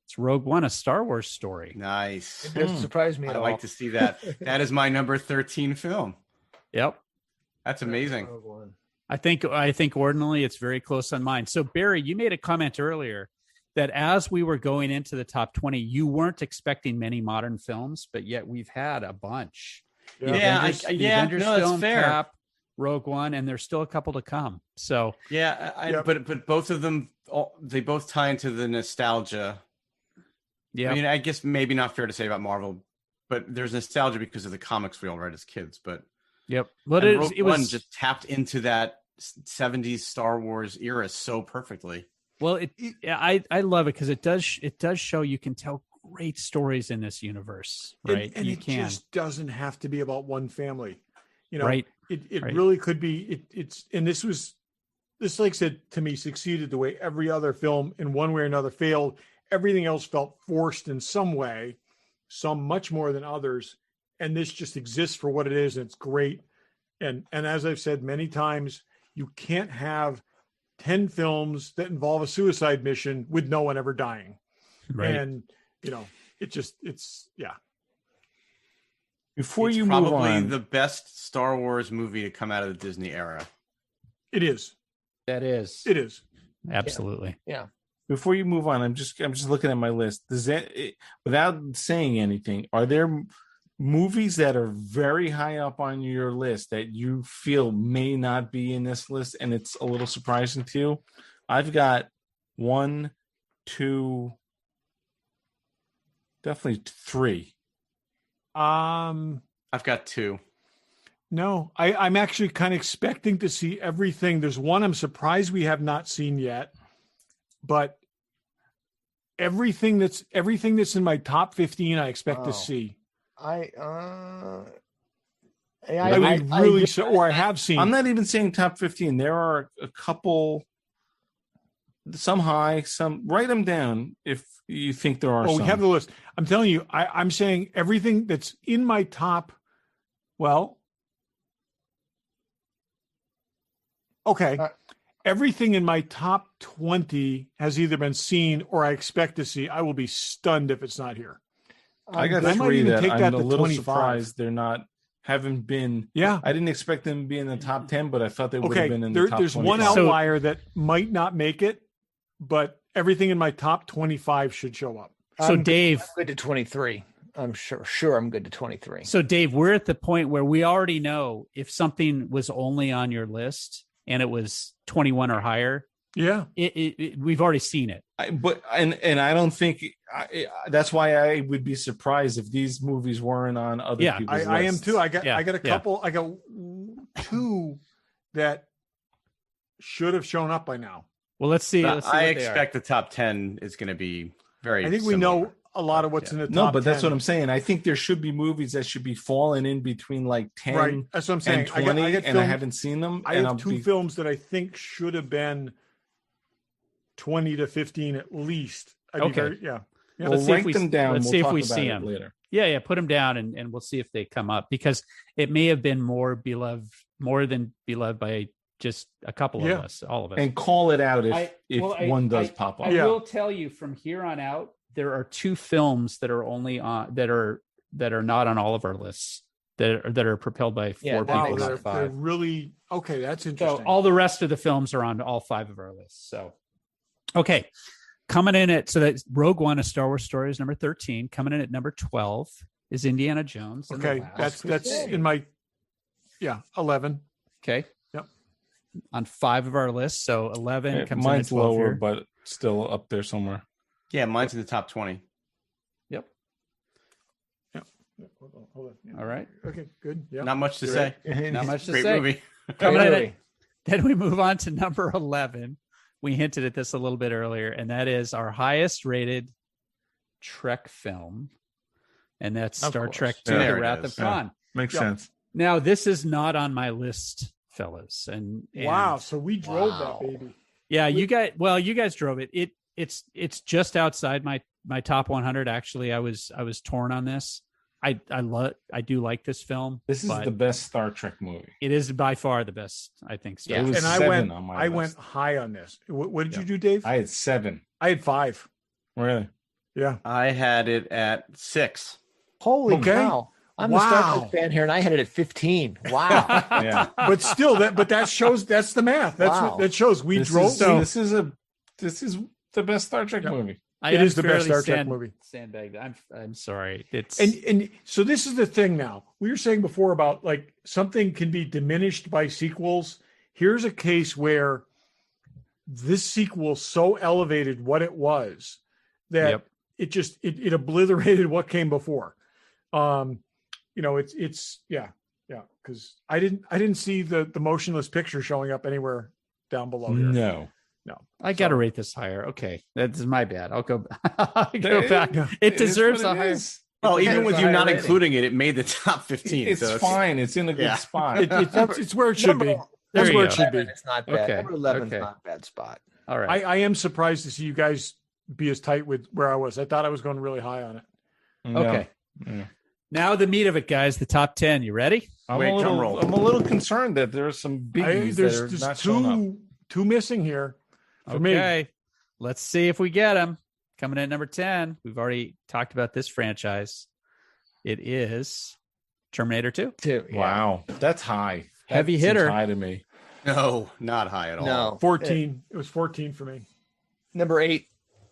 it's Rogue One, a Star Wars story. Nice. It doesn't surprise me at I all. like to see that. That is my number 13 film. Yep. That's amazing. I think ordinarily it's very close on mine. So Barry, you made a comment earlier that as we were going into the top 20, you weren't expecting many modern films, but yet we've had a bunch. Yeah, The Avengers no, that's film, fair. Cap, Rogue One, and there's still a couple to come. So Yeah, but both of them, they both tie into the nostalgia. yeah, I mean, I guess maybe not fair to say about Marvel, but there's nostalgia because of the comics we all read as kids. But yep. But Rogue it One was just tapped into that 70s Star Wars era so perfectly. well. I love it because it does show you can tell great stories in this universe, right? And you it can, just doesn't have to be about one family. You know, right? It Right. really could be. This, like I said, to me, succeeded the way every other film in one way or another failed. Everything else felt forced in some way, some much more than others. And this just exists for what it is. And it's great. And as I've said many times, you can't have 10 films that involve a suicide mission with no one ever dying. Right. And, you know, it's yeah. Before It's you move probably on, the best Star Wars movie to come out of the Disney era. It is. That is It is. absolutely. before you move on, I'm just looking at my list. Does that, without saying anything, are there movies that are very high up on your list that you feel may not be in this list, and it's a little surprising to you? I've got 1, 2, definitely 3. I've got 2. No, I'm actually kind of expecting to see everything. There's one I'm surprised we have not seen yet, but everything that's in my top 15, I expect to see. I have seen. I'm not even saying top 15. There are a couple, some high, some, write them down if you think there are some. We have the list. I'm telling you, I'm saying everything that's in my top, well, okay. Everything in my top 20 has either been seen or I expect to see. I will be stunned if it's not here. I got I might 3 even that take I'm that a to little 25. surprised haven't been. Yeah. I didn't expect them to be in the top 10, but I thought they would have Okay. been in the top There's 25. one outlier that might not make it, but everything in my top 25 should show up. So I'm Dave, good to 23. I'm sure I'm good to 23. so Dave, we're at the point where we already know if something was only on your list and it was 21 or higher, Yeah. we've already seen it. But I don't think that's why I would be surprised if these movies weren't on other people's lists. I am too. I got a Yeah. couple. I got 2 that should have shown up by now. Well, let's see. I what they expect the top 10 is going to be very I think we similar. know a lot of what's in the top. No, but that's 10. what I'm saying. I think there should be movies that should be falling in between like 10 Right. That's what I'm saying. and 20, I got and I film- haven't seen them. I and have I'll 2 be- films that I think should have been 20 to 15 at least. Okay. Yeah. We'll Let's see if write we- them down. let's We'll see if talk we about see it 'em. later. Yeah, put them down and we'll see if they come up, because it may have been more than beloved by just a couple of us, all of us. And call it out if one does pop up. I will tell you from here on out, there are 2 films that are only on that are not on all of our lists that are propelled by 4 that people, makes not sense. 5. They're really okay. That's So interesting. all the rest of the films are on all 5 of our lists. So, okay, coming in at, so that Rogue One, A Star Wars Story, is number 13. Coming in at number 12 is Indiana Jones. and the Okay, Last that's Crusade. in my 11. Okay. Yep. On 5 of our lists, so 11 comes in at Mine's 12 lower, here. but still up there somewhere. Yeah, mine's in the top 20. Yep. Hold on. Yeah. All right. Okay, good. Yeah. Not much to say. Not much to Great say. movie. Coming in Really? at, then we move on to number 11. We hinted at this a little bit earlier, and that is our highest rated Trek film. And that's Of Star course. Trek II, Yeah, The there it Wrath is. of Khan. Makes Yep. sense. Now, this is not on my list, fellas. And Wow. So we drove Wow. that baby. yeah, you guys drove it. It's just outside my top 100. Actually, I was torn on this. I do like this film. This is but the best Star Trek movie. it is by far the best, I think. Star It Trek. was And I 7 on my I list. went high on this. What did Yeah. you do, Dave? I had 7. I had 5. Really? Yeah. I had it at 6. Holy Okay. cow. I'm a Star Wow. Trek fan here, and I had it at 15. Wow. Yeah. But still, that shows, that's the math. Wow. That shows we This drove. is the best Star Trek Yep. movie. It is the best unfairly Star Trek movie. Sandbagged. I'm sorry. It's And so this is the thing now. We were saying before about like something can be diminished by sequels. Here's a case where this sequel so elevated what it was that Yep. it just it obliterated what came before. It's because I didn't see the motionless picture showing up anywhere down below here. No. I got to rate this higher. Okay, that's my bad. I'll go. I'll go back. It deserves a higher. Oh, even deserves with a you higher not rating. including it, it made the top 15. It's so fine. It's in a good Yeah. spot. It's where it should be. Number That's There where you it should be. It's not bad. Okay. Number 11 is Okay. not a bad spot. All right. I am surprised to see you guys be as tight with where I was. I thought I was going really high on it. No. Okay. Yeah. Now the meat of it, guys. The top 10. You ready? I'm Wait, a drum roll. little concerned that there are some biggies that are There's not showing up. two missing here for me. Okay. Let's see if we get them. Coming in at number 10. We've already talked about this franchise. It is Terminator 2. Yeah. Wow, that's high. Heavy That seems hitter. high to me. no, not high at all. No. 14. It was 14 for me. Number 8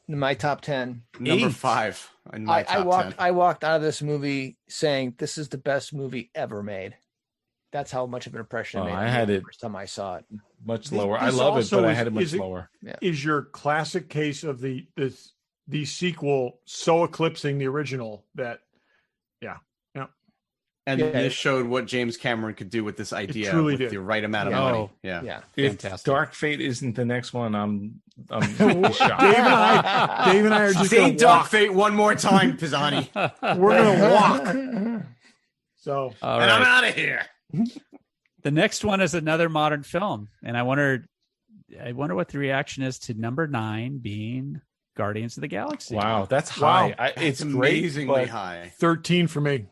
in my top 10. Number 8. 5 in my I top walked 10. I walked out of this movie saying this is the best movie ever made. That's how much of an impression it Oh, made. I on had me it the first time I saw it. Much This- lower. I this love it, also but I is- had it much is it- lower. Is your classic case of the sequel so eclipsing the original that And Yeah. this showed what James Cameron could do with this idea truly with did. the right amount of Yeah. money. Oh. Yeah. Yeah. If Fantastic. Dark Fate isn't the next one, I'm shocked. Dave and I are just Say going to Dark walk. Fate one more time, Pisani. We're going to walk. So All and I'm right. out of here. The next one is another modern film, and I wonder what the reaction is to number 9 being Guardians of the Galaxy. Wow, that's Wow. high. It's It's great, amazingly but high. 13 for me.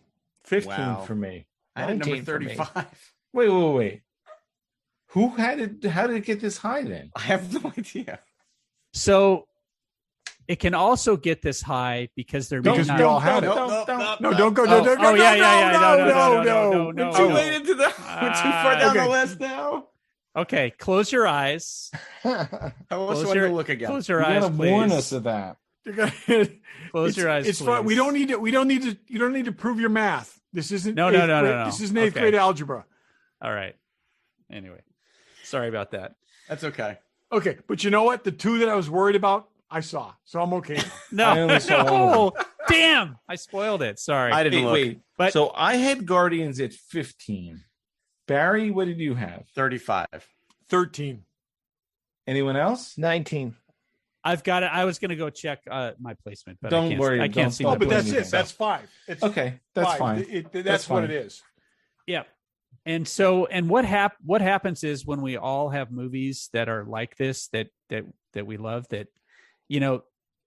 15 Wow. for me. I had number 19 for me. 35. Wait. Who had it? How did it get this high then? I have no idea. So it can also get this high because they're Because not- we all had it. No, No, don't go. Oh, don't go. yeah, No. no. We're too late into the. We're too far down Okay. the list now. Okay, close your eyes. I also Close want your, to look again. close your You eyes, gotta please. warn us of that. Close your eyes, It's fine. please. We don't need to. You don't need to prove your math. This isn't. No. This isn't eighth Okay. grade algebra. All right. Anyway, sorry about that. That's okay. Okay, but you know what? The two that I was worried about, I saw, so I'm okay. now. I only No, saw one no. Damn, I spoiled it. Sorry. I didn't look. Wait. But- So I had Guardians at 15. Barry, what did you have? 35. 13. Anyone else? 19. I've got it. I was going to go check my placement, but Don't I can't, worry, I don't- can't see don't Oh, the but put that's placement. it. That's 5. It's Okay, that's 5. fine. That's That's what fine. it is. Yeah. And so, and what happens is when we all have movies that are like this, that we love, that,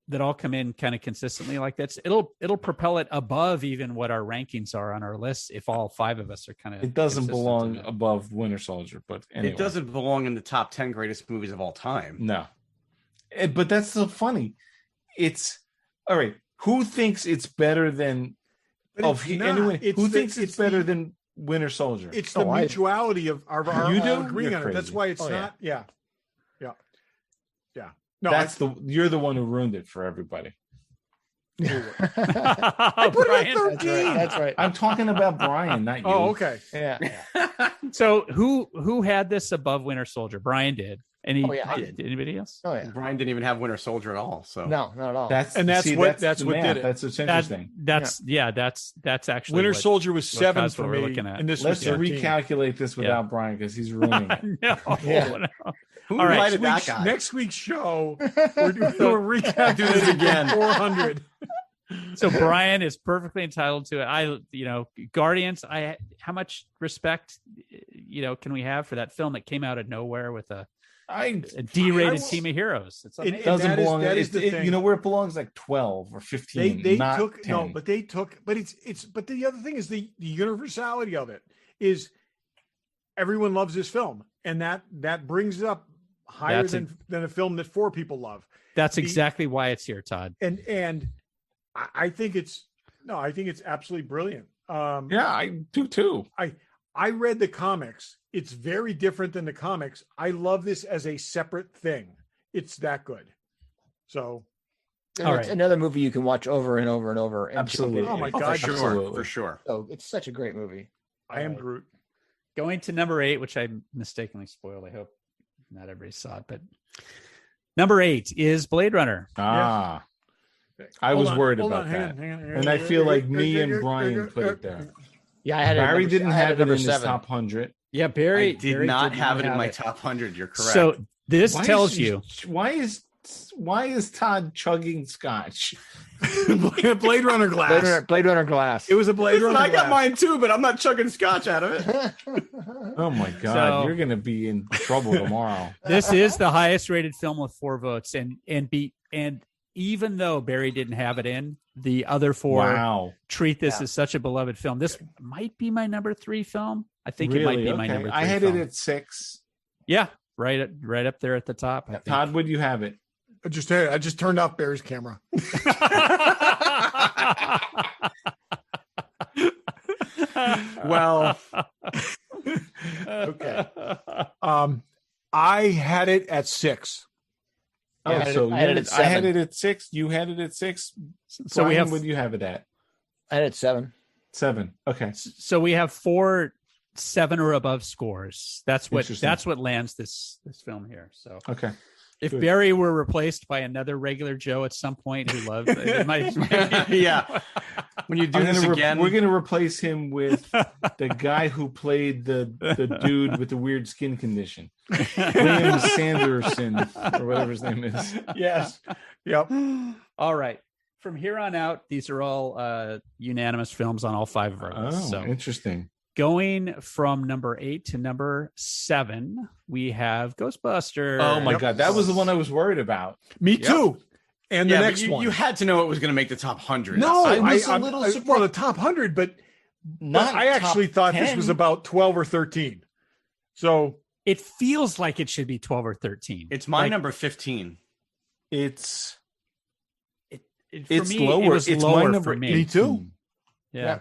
that all come in kind of consistently like this, it'll propel it above even what our rankings are on our list. If all 5 of us are kind of, It doesn't consistent belong in it. above Winter Soldier, but anyway. It doesn't belong in the top 10 greatest movies of all time. No. But that's so funny. It's all right. Who thinks it's better than But it's not. anyone? Who thinks it's better the- than Winter Soldier? It's the I- mutuality of our You do? agreeing You're on it. That's crazy. why it's Oh, yeah. not. Yeah. No, That's you're the one who ruined it for everybody. I put it Brian? at 13. That's right. I'm talking about Brian, not you. Oh, okay. Yeah. So who had this above Winter Soldier? Brian did. Any? Oh, yeah, I did. Anybody else? Oh yeah. Brian didn't even have Winter Soldier at all. So No, not at all. That's the what math. did it. That's what's interesting. That's actually Winter what- Soldier was what 7 that's for what we're me, looking at. and this Let's was 13. recalculate this without Brian because he's ruining it. No, Yeah. no. who All right, invited that guy? Next week's show, we're recalculating Do this again. 400. So Brian is perfectly entitled to it. Guardians. How much respect, can we have for that film that came out of nowhere with a D-rated team of heroes? It's And- amazing. Doesn't that is- belong. that is the thing. Where it belongs, like 12 or 15. They not took 10. but the other thing is the universality of it is everyone loves this film, and that brings it up higher That's than a film that 4 people love. That's the- exactly why it's here, Todd. And I think it's absolutely brilliant. Yeah, I do too. I read the comics. It's very different than the comics. I love this as a separate thing. It's that good. So All It's right. another movie you can watch over and over and over. And Absolutely. Oh my For God. sure, Absolutely. for sure. So it's such a great movie. I am Groot. Going to number 8, which I mistakenly spoiled. I hope not everybody saw it, but number 8 is Blade Runner. Ah, I was worried about that. Hang on. And I feel like me and Brian put it there. Yeah, I had it. at Barry number- didn't I had have it number in his 7. top 100. Yeah, I Barry did not have it in my top 100. You're correct. So this Why tells is- you. Why is Todd chugging scotch? Blade Runner glass. Blade Runner glass. It was a Blade Listen, Runner I got glass. mine too, but I'm not chugging scotch out of it. Oh my God, So- you're gonna be in trouble tomorrow. This is the highest rated film with 4 votes, and even though Barry didn't have it in, the other 4 Wow, treat this Yeah. as such a beloved film. This might be my number 3 film. I think really? it might be my Okay. number 3 I had film. it at 6. Yeah, right up there at the top. I think. Todd, would you have it? I just turned off Barry's camera. Well, okay. I had it at 6. Oh, Yeah, so I had it at I had 7. it at 6. You had it at 6. So we Brian, have Would you have it at I had it at 7. 7? Okay. 4 7 or above scores. That's Interesting. what lands this film here. So Okay. if Good. Barry were replaced by another regular Joe at some point who loved it, might Yeah. When you do this again, we're gonna replace him with the guy who played the dude with the weird skin condition, William Sanderson or whatever his name is. Yes. Yep. All right. From here on out, these are all unanimous films on all 5 of our Oh, lists. So interesting. going from number 8 to number 7, we have Ghostbusters. Oh my Yep. God, that was the one I was worried about. Me too. And the yeah, but next one. you had to know it was going to make the top 100. No, I was a I'm- little well, surprised. the top 100, but Not I actually top thought this 10. was about 12 or 13. So It feels like it should be 12 or 13. It's my Like, number 15. It's for it's me, lower. It was It's lower my number for me. Me too. Yeah.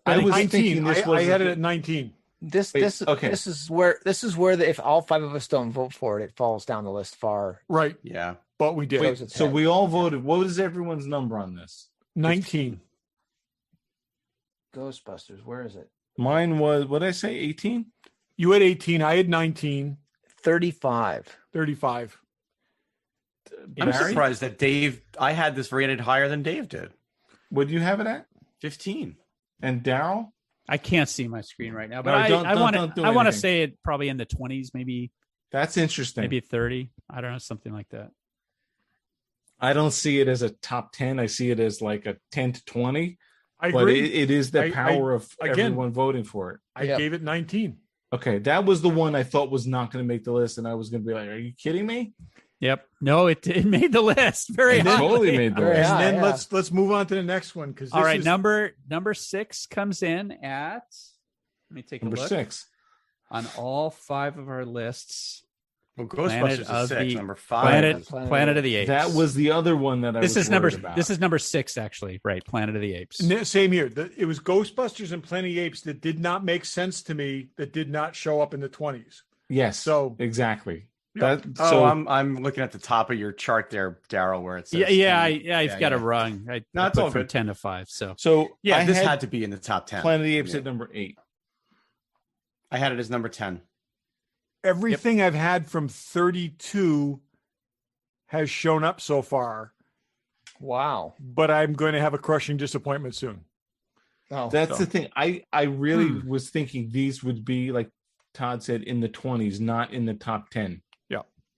I was 19. thinking this was I had it at 19. This Wait, this okay. this is where if all 5 of us don't vote for it, it falls down the list far. Right. Yeah. But we did. Wait, Wait, its so head. we all voted. What was everyone's number on this? 19. Ghostbusters. Where is it? Mine was, what did I say, 18? You had 18. I had 19. 35. 35. I'm Barry? surprised that Dave, I had this rated higher than Dave did. What do you have it at? 15. And Daryl? I can't see my screen right now, but No, I don't want do to anything. say it probably in the 20s, maybe That's interesting. 30. I don't know, something like that. I don't see it as a top 10. I see it as like a 10 to 20. I But agree. it is the power of again- everyone voting for it. I Yep. gave it 19. Okay, that was the one I thought was not going to make the list, and I was going to be like, "Are you kidding me?" Yep. No, it made the list very It high. totally made the Very list. high. And then yeah. let's move on to the next one because All right, number 6 comes in at, let me take Number a look 6. on all 5 of our lists. Well, Planet Ghostbusters of is 6. the- Number 5. Planet of the Apes. That was the other one that I this was is number worried about. this is number 6 actually, right? Planet of the Apes. Same here. It was Ghostbusters and Planet of the Apes that did not make sense to me, that did not show up in the 20s. Yes. So- exactly. Yeah. That, Oh, so I'm looking at the top of your chart there, Daryl, where it says. I've got yeah. it wrong. I No, it's put all from good. 10 to 5. So Yeah, this I had to be in the top 10. Planet of the Apes Yeah. at number 8. I had it as number 10. Everything I've had from 32 has shown up so far, Wow. but I'm going to have a crushing disappointment soon. Oh, That's So- the thing. I really was thinking these would be, like Todd said, in the 20s, not in the top 10.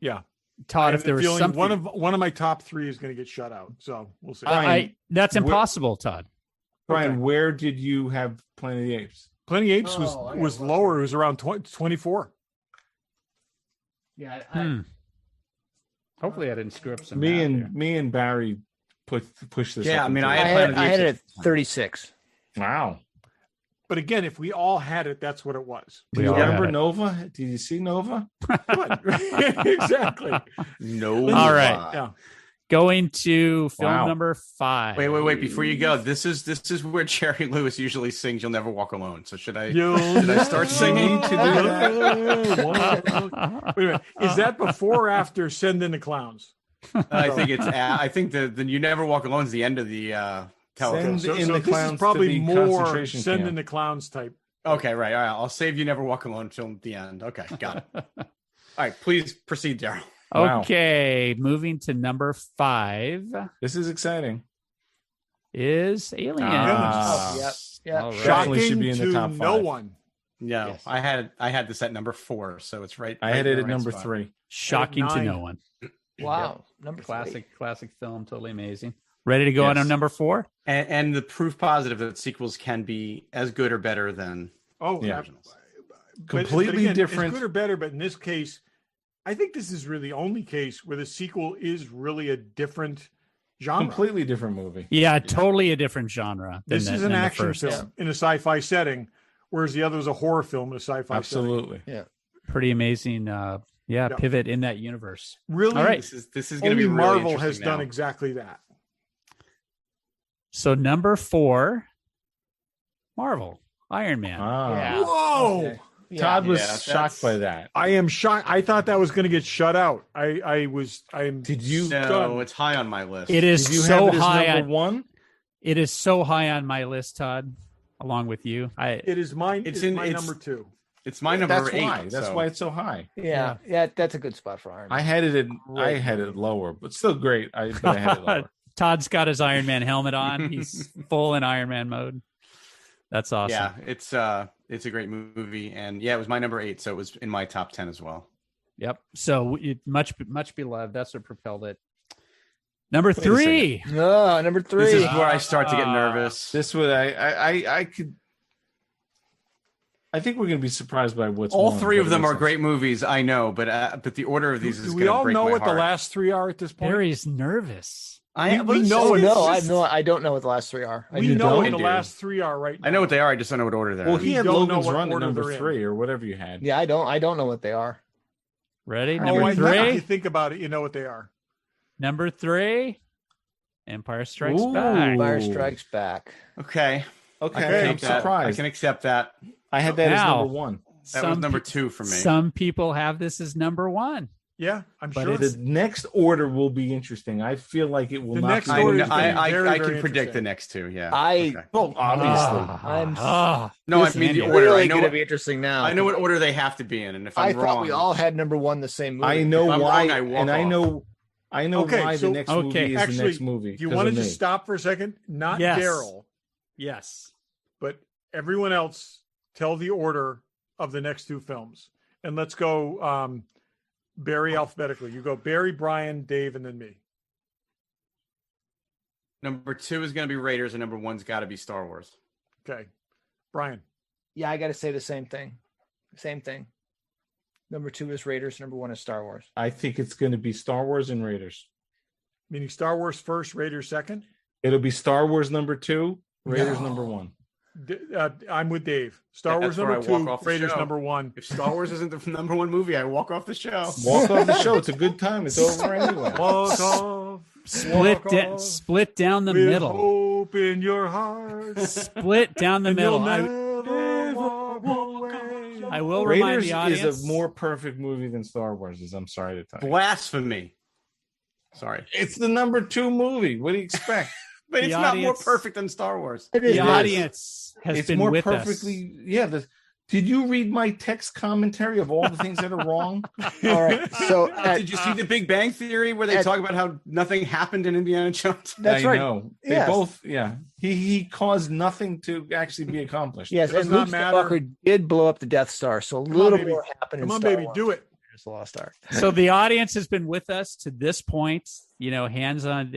Yeah. I Todd, have if there the was feeling something one of my top 3 is going to get shut out. So we'll see. that's where- impossible, Todd. Brian, Okay. where did you have Planet of the Apes? Planet of the Apes Oh, I got was one. lower. It was around 24. yeah. Hopefully I didn't screw up some Me math and here. me and Barry pushed this. Yeah, up I mean, into I I it. had had, Planet of the I had it Apes at 36. Wow. But again, if we all had it, that's what it was. Do We you all had remember it. Nova? Did you see Nova? Exactly. No. All right. Yeah. Going to film Wow. number 5. Wait. Before you go, this is where Jerry Lewis usually sings "You'll Never Walk Alone." So should I start singing? to do that? Wait a minute. Is that before or after Send in the Clowns? I think it's. I think the You Never Walk Alone is the end of the telephone. Send in the this clowns is probably to the more concentration send camp. in the clowns type. Okay, right. All right. I'll save You Never Walk Alone until the end. Okay, got it. All right, please proceed, Daryl. Wow. Okay, moving to number 5 This is exciting. is Aliens. Ah. Yep. Yeah. All right. Definitely Shocking should be in the to top no 5. one. No, Yes. I had this at number 4, so it's right. I had right it in at the right number spot. 3. Shocking to 9. no one. Wow. Number Classic film, totally amazing. Ready to go on Yes. number 4? And the proof positive that sequels can be as good or better than Oh, Yeah. originals. Completely again, different. It's good or better, but in this case, I think this is really the only case where the sequel is really a different genre. Completely different movie. Yeah, totally a different genre. Than This the- is an than the action first. film in a sci-fi setting, whereas the other was a horror film in a sci-fi setting. Absolutely. Pretty amazing. Pivot in that universe. Really, All right. This is going to only be really Marvel interesting has done now. exactly that. So number 4, Marvel, Iron Man. Ah. Yeah. Whoa! Okay. Yeah. Todd was Yeah, shocked that's- by that. I am shocked. I thought that was going to get shut out. I'm. Did you? No, Done. it's high on my list. It is Did you so have it as high. number 1? It is so high on my list, Todd, along with you. It is mine. It's It's my it's- number 2. It's my number That's 8. why. That's so- why it's so high. Yeah. Yeah. That's a good spot for Iron Man. I had it lower, but still great. But I had it lower. Todd's got his Iron Man helmet on. He's full in Iron Man mode. That's awesome. Yeah, it's a great movie, and yeah, it was my number 8, so it was in my top 10 as well. Yep. So much beloved. That's what propelled it. Number Wait a 3. No, number 3. This is where I start to get nervous. This would I could. I think we're going to be surprised by what's All won, 3 of but it them makes are sense. great movies, I know, but the order of these is Do going we to all break know my what heart. the last 3 are at this point? Barry's nervous. I we was know Oh it's no, just- I don't know what the last 3 are. I We do know not. what I the do. last 3 are right now. I know what they are. I just don't know what order they're Well, in. he had don't know Logan's what Run at order number they're in. 3 or whatever you had. Yeah, I don't know what they are. Ready? Oh, Number I know. If you 3. think about it, you know what they are. Number 3. Empire Strikes Ooh. Back. Fire Strikes Back. Okay, I Okay, can I'm take that. I surprised. can accept that. I had that as Now. number 1. That was number 2 for me. Some people have this as number 1. Yeah, I'm But sure. it's- The next order will be interesting. I feel like it will The not next be. I, order know- is gonna be I very, can very predict the interesting. next 2. Yeah. I- Well, obviously. No, I This mean is the Really order. really I know. going to be interesting now. I know what order they have to be in, and if I I'm thought wrong, we all had number 1 the same movie. I know If I'm why, wrong, I walk and I off. know Okay, why so- the next Okay. movie is the Actually, next movie. Do you 'cause want to of just me. stop for a second? Not Yes. Daryl, Yes. but everyone else tell the order of the next 2 films. And let's go Barry alphabetically. You go Barry, Brian, Dave, and then me. number 2 is going to be Raiders, and number 1's got to be Star Wars. Okay. Brian. Yeah, I got to say the same thing. Same thing. Number 2 is Raiders. Number 1 is Star Wars. I think it's going to be Star Wars and Raiders. Meaning Star Wars first, Raiders second. It'll be Star Wars number 2, Raiders No. number 1. I'm with Dave. Star Wars That's where number I walk 2, off the Raiders show. number 1. If Star Wars isn't the number 1 movie, I walk off the show. Walk off the show. It's a good time. It's over anyway. Walk off. Split down the with middle. hope in your heart. Split down the and middle. you'll I, never walk away. I will remind Raiders the audience. is a more perfect movie than Star Wars is. I'm sorry to tell you. Blasphemy. Sorry, It's the number 2 movie. What do you expect? but The it's not more audience- perfect than Star Wars. It is. the audience has It's been more with perfectly. us. Yeah. Did you read my text commentary of all the things that are wrong? All right. So Did you see the Big Bang Theory where they at- talk about how nothing happened in Indiana Jones? that's I right. know. They Yes. both. Yeah. He caused nothing to actually be accomplished. Yes, Does and not Luke matter. Skywalker did blow up the Death Star, so a on, little baby. more happened. Come in on, Star baby, Wars. do it. Raiders of the Lost Ark. So the audience has been with us to this point. Hands on,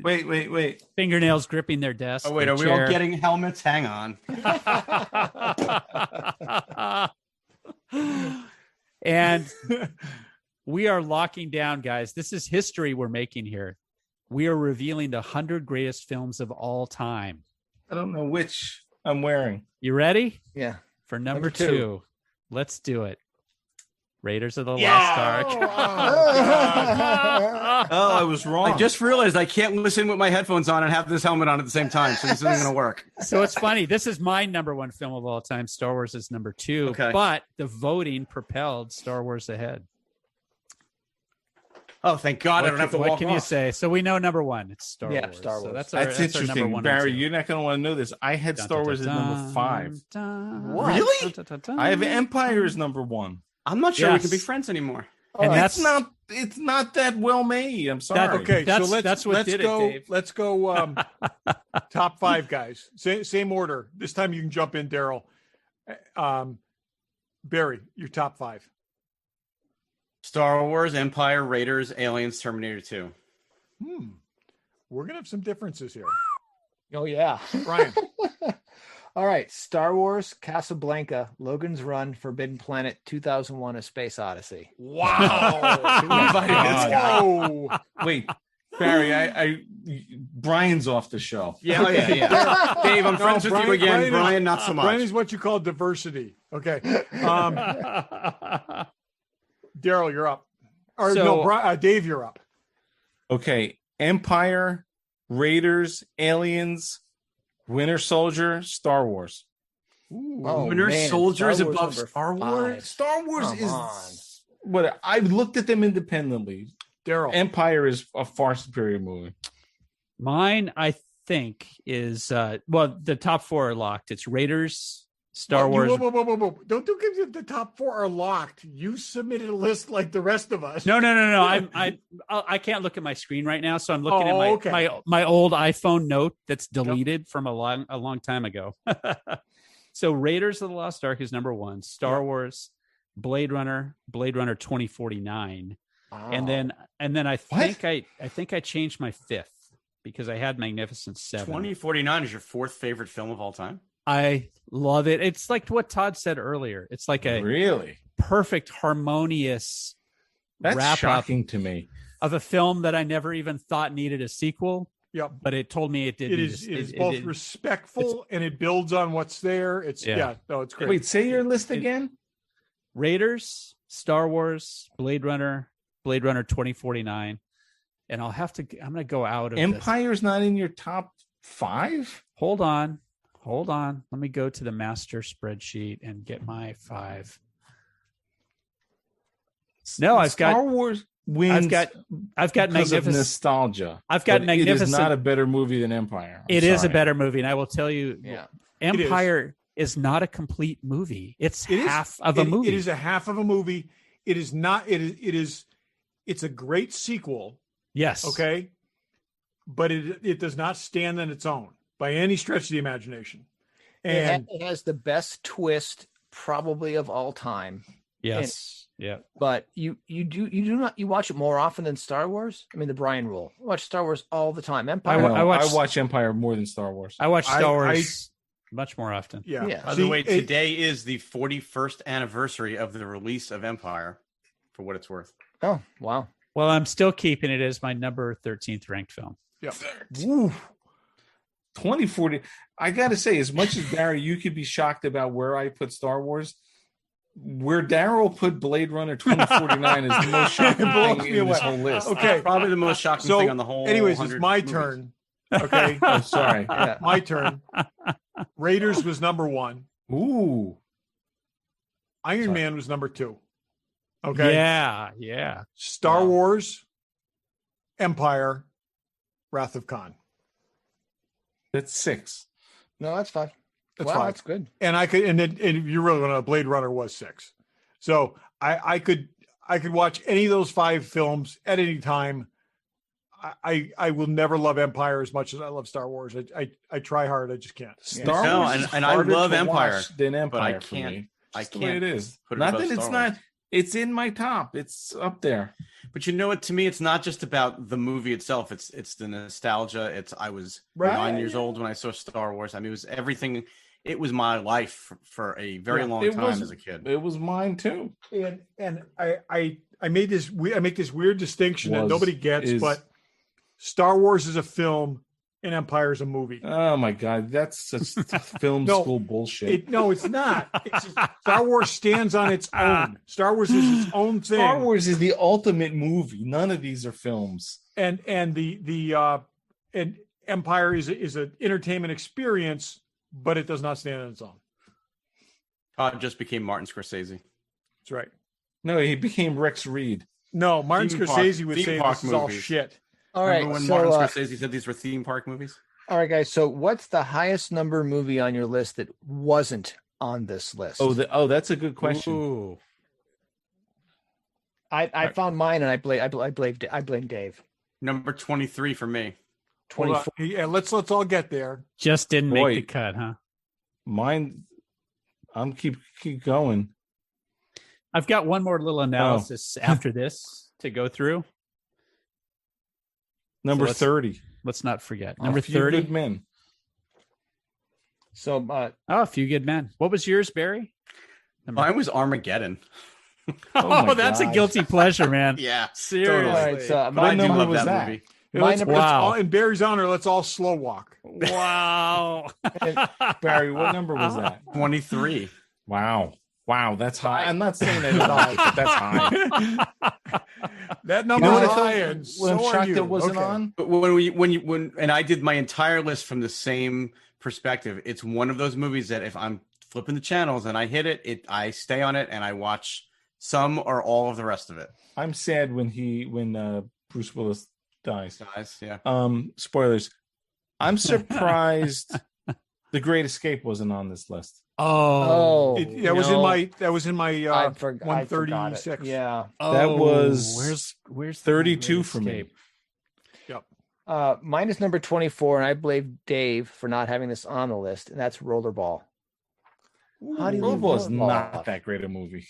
Wait. fingernails gripping their desk. Oh wait, their are we all chair. getting helmets? Hang on. And we are locking down, guys. This is history we're making here. We are revealing the 100 greatest films of all time. I don't know which I'm wearing. You ready Yeah. for number Number 2. 2? Let's do it. Raiders of the Lost Ark. Oh, I was wrong. I just realized I can't listen with my headphones on and have this helmet on at the same time, so this isn't going to work. So it's funny. This is my number 1 film of all time. Star Wars is number 2, Okay. but the voting propelled Star Wars ahead. Oh, thank God! I don't have to What walk can off. you say? So we know number one. It's Star Yeah, Wars. Star So Wars. that's That's our interesting, number one. Barry. and two. You're not going to want to know this. I had Dun, Star dun, Wars dun, at number dun, 5. dun, Really? dun, dun, dun, I have dun. Empire as number 1. I'm not sure we Yes. can be friends anymore. And right. that's It's not that well made. I'm sorry. Okay, That's- so that's what let's did it, go. Dave. Let's go. Top 5 guys. Same order. This time you can jump in, Daryl. Barry, your top 5. Star Wars, Empire, Raiders, Aliens, Terminator 2. We're gonna have some differences here. Oh yeah. Brian, All right. Star Wars, Casablanca, Logan's Run, Forbidden Planet, 2001: A Space Odyssey. Wow. whoa! Wait, Barry, Brian's off the show. Yeah, Dave, I'm friends with you again. Brian, not so much. Brian is what you call diversity. Okay. Daryl, you're up. Or So- no, Dave, you're up. Okay, Empire, Raiders, Aliens, Winter Soldier, Star Wars. Oh, Winter man, Soldier is Star Wars above number Star Wars? 5. Star Wars Come is on. what I looked at them independently. Daryl. Empire is a far superior movie. Mine, I think, is the top 4 are locked. It's Raiders, Star Whoa, Wars. Whoa. Don't give you the top 4 are locked. You submitted a list like the rest of us. No. I can't look at my screen right now, so I'm looking at okay. my old iPhone note that's deleted from a long time ago. So Raiders of the Lost Ark is number 1. Star Wars, Blade Runner 2049, and then I think I changed my 5th because I had Magnificent 7. 2049 is your 4th favorite film of all time? I love it. It's like what Todd said earlier. It's like a Really? perfect, harmonious That's wrap shocking to me. up of a film that I never even thought needed a sequel, Yep. but it told me it did. It is both respectful and it builds on what's there. It's it's great. Wait, say your list again. Raiders, Star Wars, Blade Runner 2049, and I'm going to go out of this. Empire's not in your top 5? Hold on. Let me go to the master spreadsheet and get my 5. No, I've got Star Wars wins. I've got because of Magnificent. nostalgia. I've got but Magnificent. It is not a better movie than Empire. It is a sorry. better movie, and I will tell you, Yeah. Empire is not a complete movie. It's It is- half of a movie. It is a half of a movie. It is not. It's a great sequel. Yes. Okay, but it does not stand on its own by any stretch of the imagination. And It has the best twist probably of all time. Yes. Yeah. But you watch it more often than Star Wars. I mean, the Brian rule. I watch Star Wars all the time. Empire. I watch- watch Empire more than Star Wars. I watch Star I- Wars much more often. yeah. Yeah. By the way, today is the 41st anniversary of the release of Empire, for what it's worth. Oh wow. Well, I'm still keeping it as my number 13th ranked film. Ooh. 2040. I got to say, as much as Barry, you could be shocked about where I put Star Wars. Where Daryl put Blade Runner 2049 is the most shocking blows thing me in this away. whole list. Okay. Probably the most shocking So, thing on the whole. anyways, it's 100 my movies. turn. Okay, Oh, sorry. Yeah. my turn. Raiders was number 1. Ooh. Iron Sorry. Man was number 2. Okay. Yeah. Star Wow. Wars, Empire, Wrath of Khan. That's 6. No, that's fine. That's wow, fine. that's good. And I could, and if you really want to, Blade Runner was 6. So I could watch any of those 5 films at any time. I will never love Empire as much as I love Star Wars. I try hard. I just can't. Star No, Wars and- is and I harder love to Empire, watch than Empire I for can't- me. I Just the way can't it is. put it Not above that it's Star not. Wars. It's in my top. It's up there. But you know what? To me, it's not just about the movie itself. It's the nostalgia. I was Right. 9 years old when I saw Star Wars. I mean, it was everything. It was my life for a very long It time was- as a kid. It was mine too. And I make this weird distinction that Was- nobody gets, is- but Star Wars is a film and Empire is a movie. Oh my god, that's such film No, school bullshit. No, it's not. Star Wars stands on its own. Star Wars is its own thing. Star Wars is the ultimate movie. None of these are films. and Empire is an entertainment experience, but it does not stand on its own. Todd just became Martin Scorsese. That's right. No, he became Rex Reed. No, Martin Theme park- Scorsese would theme say park this is all movies. shit. All right. Remember when So, Martin Scorsese said these were theme park movies? all right, guys. So, what's the highest number movie on your list that wasn't on this list? That's a good question. Ooh. I found mine, and I blame Dave. Number 23 for me. Hold on. 24. Yeah, let's all get there. Just didn't Boy. make the cut, huh? Mine, I'm keep going. I've got one more little analysis after this to go through. Number let's- 30. Let's not forget. A Number Few 30. Good Men. So, Oh, A Few Good Men. What was yours, Barry? Mine was Armageddon. Oh my That's a God. guilty pleasure, man. Yeah, Seriously. all right. So, But I do number love was that that? movie. Yeah, let's- number- let's Wow. all- in Barry's honor, let's all slow walk. Wow. Barry, what number was that? 23. Wow, that's high. I'm not saying that at all, but that's high. That You number know what I is thought? high, and Well, so I'm are shocked you. that wasn't Okay. on. But when and I did my entire list from the same perspective. It's one of those movies that if I'm flipping the channels and I hit it, I stay on it and I watch some or all of the rest of it. I'm sad when Bruce Willis dies. Guys, yeah. Spoilers. I'm surprised The Great Escape wasn't on this list. oh, That was in my I forgot 136. it. Yeah. That was where's the 32 Great for me. Escape? Mine is number 24, and I blame Dave for not having this on the list, and that's Rollerball. How do you leave Rollerball is Rollerball not off? that great a movie.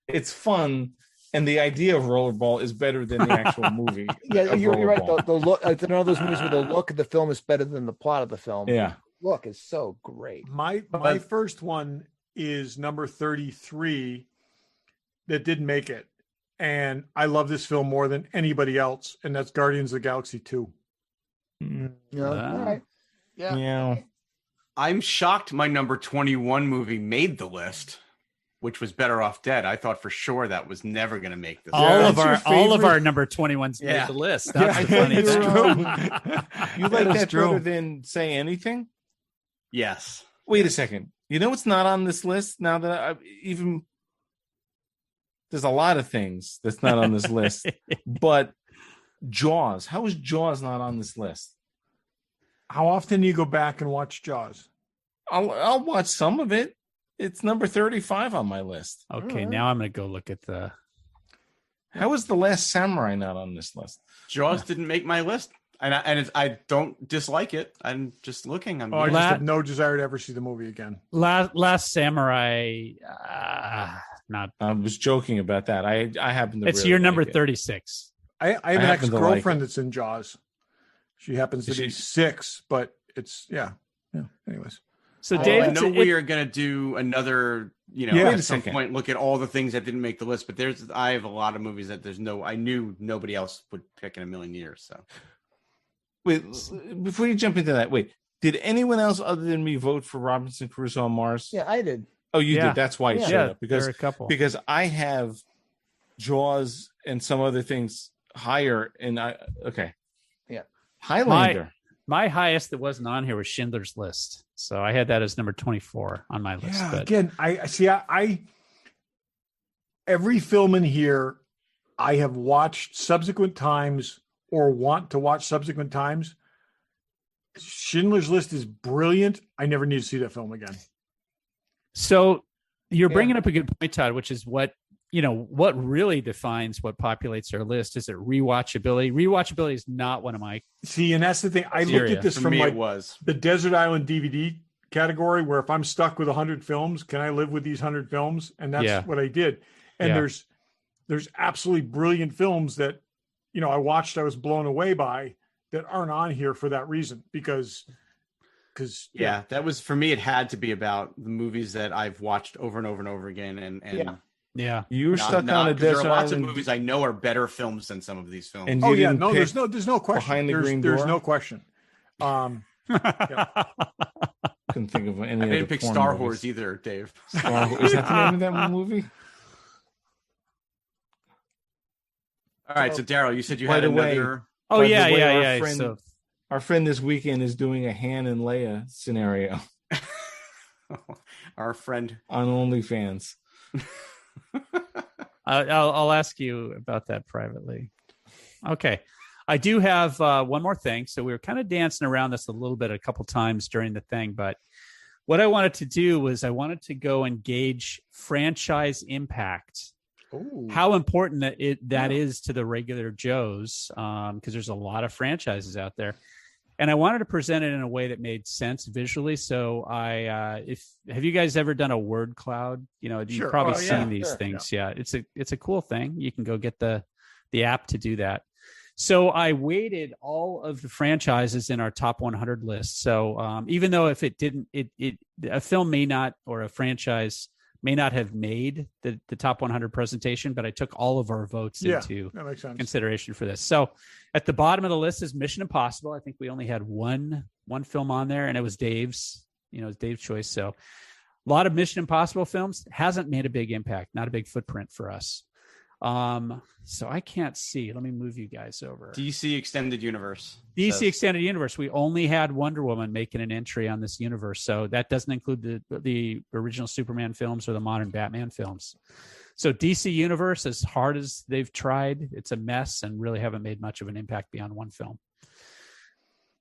It's fun, and the idea of Rollerball is better than the actual movie. Yeah, of you're right. Rollerball. The look, it's one of those movies where the look of the film is better than the plot of the film. Yeah. The look is so great. My But- first one is number 33 that didn't make it. And I love this film more than anybody else, and that's Guardians of the Galaxy 2. You know? All right. Yeah. Yeah. I'm shocked my number 21 movie made the list, which was Better Off Dead. I thought for sure that was never going to make this. All list. of That's our your all of favorite? our number 21s Yeah. made the list. Yeah, That's I the think funny you're, thing. You like That's that true. better than Say Anything? Yes. Wait a second. You know what's not on this list now that there's a lot of things that's not on this list, but Jaws. How is Jaws not on this list? How often do you go back and watch Jaws? I'll watch some of it. It's number 35 on my list. Okay, now I'm going to go look at the. How is The Last Samurai not on this list? Jaws didn't make my list. And I don't dislike it. I'm just looking. Oh, I just have no desire to ever see the movie again. Last Samurai. Not. I was joking about that. I happen to. It's really your like number it. 36. I have an happen to ex-girlfriend like it. that's in Jaws. She happens to Is be she- 6, but it's anyways. So I David, know we are going to do another, Yeah. at some point, look at all the things that didn't make the list. But I have a lot of movies that I knew nobody else would pick in a million years. So Wait, before you jump into that, did anyone else other than me vote for Robinson Crusoe on Mars? Yeah, I did. Oh, you Yeah. did. That's why it Yeah. showed yeah, up there are because a couple. I have Jaws and some other things higher, and Yeah. Highlander. My highest that wasn't on here was Schindler's List. So I had that as number 24 on my list. Yeah, But again, I see. I every film in here, I have watched subsequent times or want to watch subsequent times. Schindler's List is brilliant. I never need to see that film again. so you're Yeah. bringing up a good point, Todd, which is what really defines what populates our list. Is it rewatchability? Rewatchability is not one of my. See, and that's the thing. I looked Syria. at this for from me, like it was. the Desert Island DVD category, where if I'm stuck with 100 films, can I live with these 100 films? And that's Yeah. what I did. And Yeah. there's absolutely brilliant films that I watched. I was blown away by that aren't on here for that reason because Yeah, that was for me. It had to be about the movies that I've watched over and over and over again. And Yeah. Yeah. You were stuck on a there desert are lots island. of movies I know are better films than some of these films. And Oh you yeah, didn't no, pick there's no question. Behind the Green There's Door? no question. Couldn't think of any. I other didn't pick porn Star movies. Wars either, Dave. Star Wars. Is that the name of that movie? All right, so Daryl, you said you By had the way- another. Oh By the yeah, way, yeah, our yeah. friend- So Our friend this weekend is doing a Han and Leia scenario Our friend. on OnlyFans. I'll ask you about that privately. Okay. I do have one more thing. So we were kind of dancing around this a little bit a couple times during the thing, but what I wanted to do was I wanted to go and gauge franchise impact. Ooh. How important that is to the regular Joes, because there's a lot of franchises out there. And I wanted to present it in a way that made sense visually. So have you guys ever done a word cloud? You've Sure. probably Oh, seen yeah, these sure. things. Yeah. It's a cool thing. You can go get the app to do that. So I weighted all of the franchises in our top 100 list. So even though if it didn't, a film may not, or a franchise may not have made the top 100 presentation, but I took all of our votes into That makes sense. consideration for this. So at the bottom of the list is Mission Impossible. I think we only had one film on there, and it was Dave's. It was Dave's choice. So a lot of Mission Impossible films hasn't made a big impact, not a big footprint for us. So I can't see. Let me move you guys over. DC Extended Universe. DC Extended Universe. We only had Wonder Woman making an entry on this universe, so that doesn't include the original Superman films or the modern Batman films. So DC Universe, as hard as they've tried, it's a mess and really haven't made much of an impact beyond one film.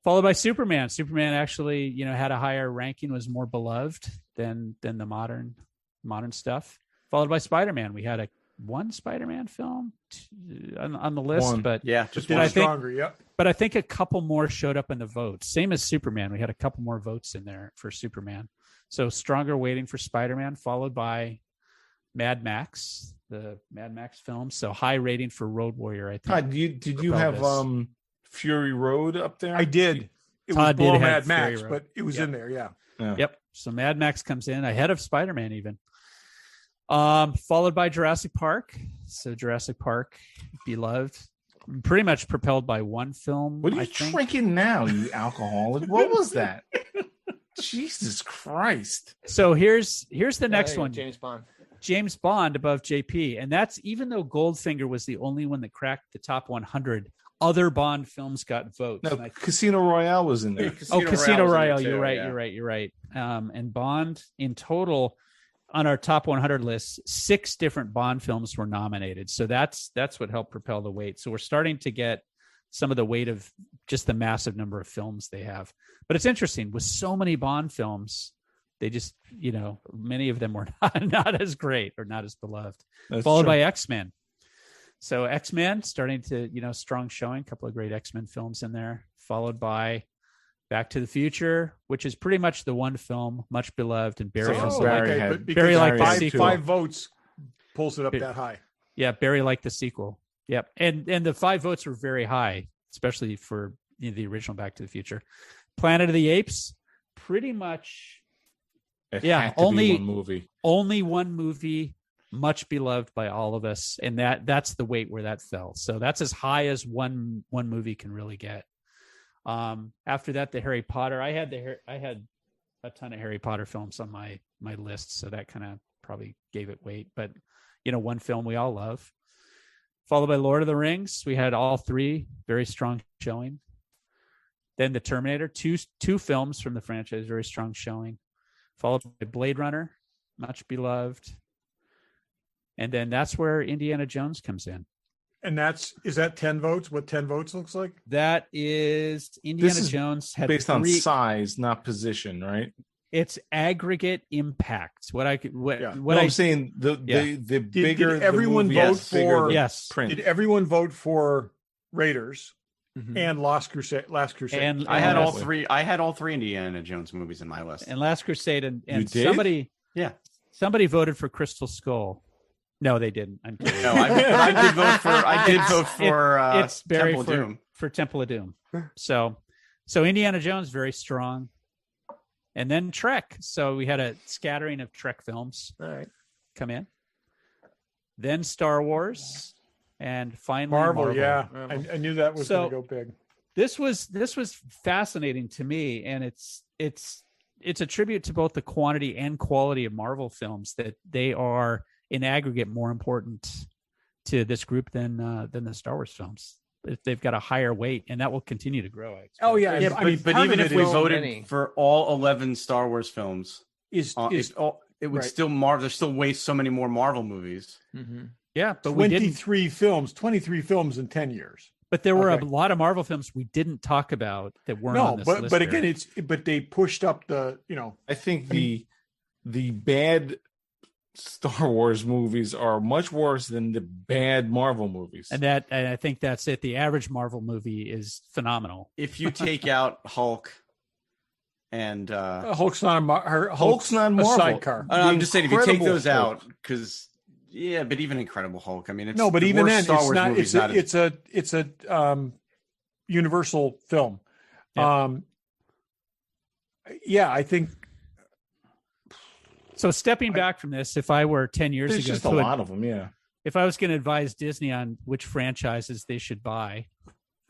Followed by Superman. Superman actually, had a higher ranking, was more beloved than the modern stuff. Followed by Spider-Man. We had one Spider-Man film on the list, One. but Yeah, Just But one I think- stronger. Yep. but I think a couple more showed up in the votes. Same as Superman. We had a couple more votes in there for Superman. So stronger weighting for Spider-Man, followed by Mad Max, the Mad Max film. So high rating for Road Warrior, I think. Todd, did you have Fury Road up there? I did. It was Todd did below have Mad Fury Max, Road. but it was Yep. in there. Yeah. Yeah. Yep. So Mad Max comes in ahead of Spider-Man even. Followed by Jurassic Park. So Jurassic Park, beloved, pretty much propelled by one film. What are I you think. drinking now, you alcoholic? What was that? Jesus Christ. So here's the next one. James Bond. James Bond above JP. And that's even though Goldfinger was the only one that cracked the top 100, other Bond films got votes. No, And Casino Royale was in there. Casino was in Royale. there You're too, right. yeah. You're right. And Bond in total on our top 100 list, 6 different Bond films were nominated. So that's what helped propel the weight. So we're starting to get some of the weight of just the massive number of films they have. But it's interesting with so many Bond films, they just, many of them were not as great or not as beloved. That's Followed true. by X-Men. So X-Men starting to, strong showing, a couple of great X-Men films in there, followed by Back to the Future, which is pretty much the one film, much beloved, and Barry So also Barry liked. had- but Barry because liked the Barry sequel. five votes pulls it up that high. Yeah, Barry liked the sequel. Yep, and the 5 votes were very high, especially for the original Back to the Future. Planet of the Apes, pretty much It yeah, had to be only- one movie. only one movie, much beloved by all of us, and that's the weight where that fell. So that's as high as one movie can really get. After that, the Harry Potter. I had a ton of Harry Potter films on my list, so that kind of probably gave it weight. But one film we all love. Followed by Lord of the Rings. We had all 3 very strong showing. Then the Terminator, two films from the franchise, very strong showing. Followed by Blade Runner, much beloved. And then that's where Indiana Jones comes in. And is that 10 votes? What 10 votes looks like? That is Indiana is Jones had Based on 3. size, not position, right? It's aggregate impact. What Yeah. I'm saying the bigger did everyone the movie, vote the bigger for- the yes. print. Did everyone vote for Raiders Mhm. and Last Crusade? And I had all Honestly. 3. I had all 3 Indiana Jones movies in my list. and Last Crusade and You did? somebody voted for Crystal Skull. No, they didn't. I'm kidding. No, I did vote for. I did vote for. It's Barry Temple of Doom. for Temple of Doom. So Indiana Jones very strong, and then Trek. So we had a scattering of Trek films All right. come in. Then Star Wars, and finally Marvel, yeah. Marvel. I knew that was So- going to go big. This was fascinating to me, and it's a tribute to both the quantity and quality of Marvel films that they are in aggregate more important to this group than the Star Wars films. They've got a higher weight, and that will continue to grow. I expect. Oh, yeah. Yeah, I mean, but part even of if it we is- voted many. for all 11 Star Wars films, is it would right. still there's still way so many more Marvel movies. Mhm. Yeah, but we didn't. 23 films in 10 years. But there were Okay. a lot of Marvel films we didn't talk about that weren't on this list. But here. again, but they pushed up the, I think the bad Star Wars movies are much worse than the bad Marvel movies. and I think that's it. The average Marvel movie is phenomenal. If you take out Hulk and Hulk's not Hulk's not a Marvel. sidecar. I'm just saying, if you take Incredible those Hulk. out, because but even Incredible Hulk, I mean, it's No, but the even worst then, Star it's Wars not. movie's It's a Universal film. Yeah. I think So stepping back from this, if I were 10 years There's ago, just a lot of them, yeah. if I was going to advise Disney on which franchises they should buy,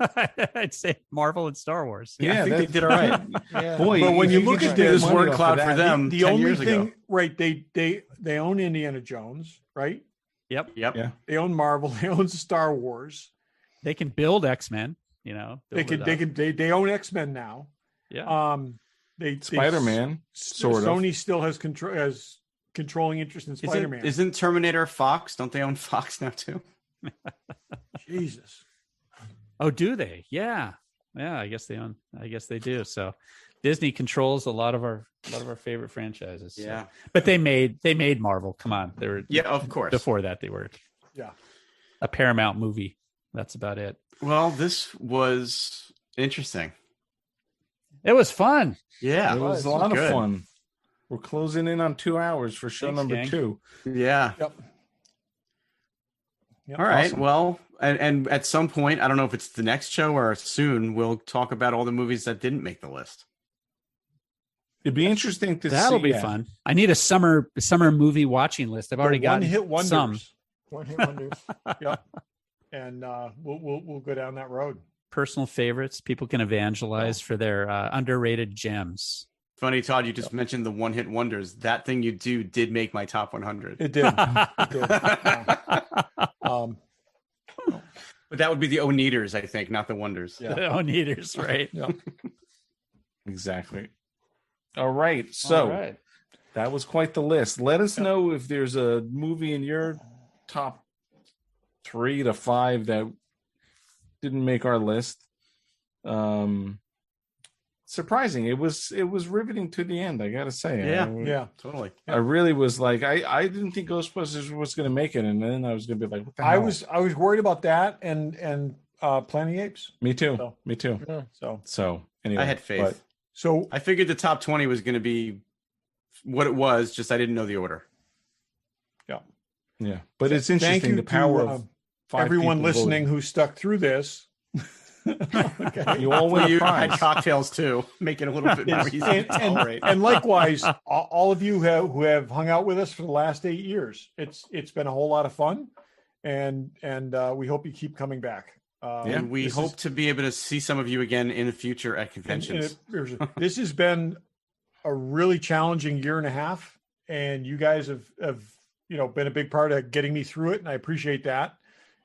I'd say Marvel and Star Wars. I think they did all right. Yeah. Boy, But when if you could look just at get this money word off of cloud that, for them, the 10 only years thing, ago. right? They own Indiana Jones, right? Yep. Yep. Yeah. They own Marvel. They own Star Wars. They can build X-Men, They own X-Men now. Yeah. Spider-Man, sort of. Sony still has controlling interest in Spider-Man. Isn't Terminator Fox? Don't they own Fox now too? Jesus. Oh, do they? Yeah. Yeah. I guess they do. So Disney controls a lot of our favorite franchises. So. Yeah. But they made Marvel. Come on. They were Of course. before that they were a Paramount movie. That's about it. Well, this was interesting. It was fun. Yeah. It was a lot of good. fun. We're closing in on 2 hours for show Thanks, number gang. 2. Yeah. Yep. All right. Awesome. Well, and at some point, I don't know if it's the next show or soon, we'll talk about all the movies that didn't make the list. It'd be interesting to see. That'll be fun. I need a summer movie watching list. I've already got one-hit wonders. some One-hit wonders. Yep. And we'll go down that road. personal favorites. People can evangelize for their underrated gems. Funny, Todd, you just mentioned the one-hit wonders. That Thing You Do did make my top 100. It did. It did. But that would be the Oneaters, I think, not the Wonders. Yeah. The Oneaters, right? Yeah. Exactly. All right. So All right. that was quite the list. Let us know if there's a movie in your top 3 to 5 that didn't make our list. Surprising. It was riveting to the end, I gotta say. Yeah. Totally. I really was like, I didn't think Ghostbusters was gonna make it, and then I was gonna be like, what the hell? I was worried about that and Planet of the Apes. Me too. So- Me too. So anyway, I had faith. but So I figured the top 20 was going to be what it was, just I didn't know the order. yeah, but it's thank interesting you the power to, of 5 everyone people listening who stuck through this. voting. You all win a You had prize. cocktails too, make it a little bit more easy to tolerate. And likewise, all of you who have hung out with us for the last 8 years, it's been a whole lot of fun, and we hope you keep coming back. And we hope to be able to see some of you again in the future at conventions. This has been a really challenging year and a half, and you guys have been a big part of getting me through it, and I appreciate that.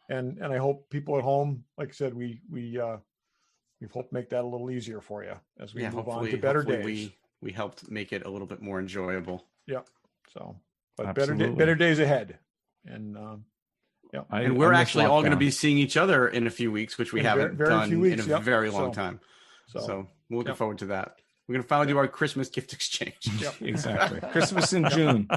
And I hope people at home, like I said, we hope to make that a little easier for you as we move on to better days. We helped make it a little bit more enjoyable. Yeah. So, but Absolutely. better days ahead, and And we're I miss actually all going to lockdown. be seeing each other in a few weeks, which we In a haven't very done few weeks, in a yep. very long So- time. so So we're looking Yep. forward to that. We're going to finally do our Christmas gift exchange. Exactly. Christmas in June.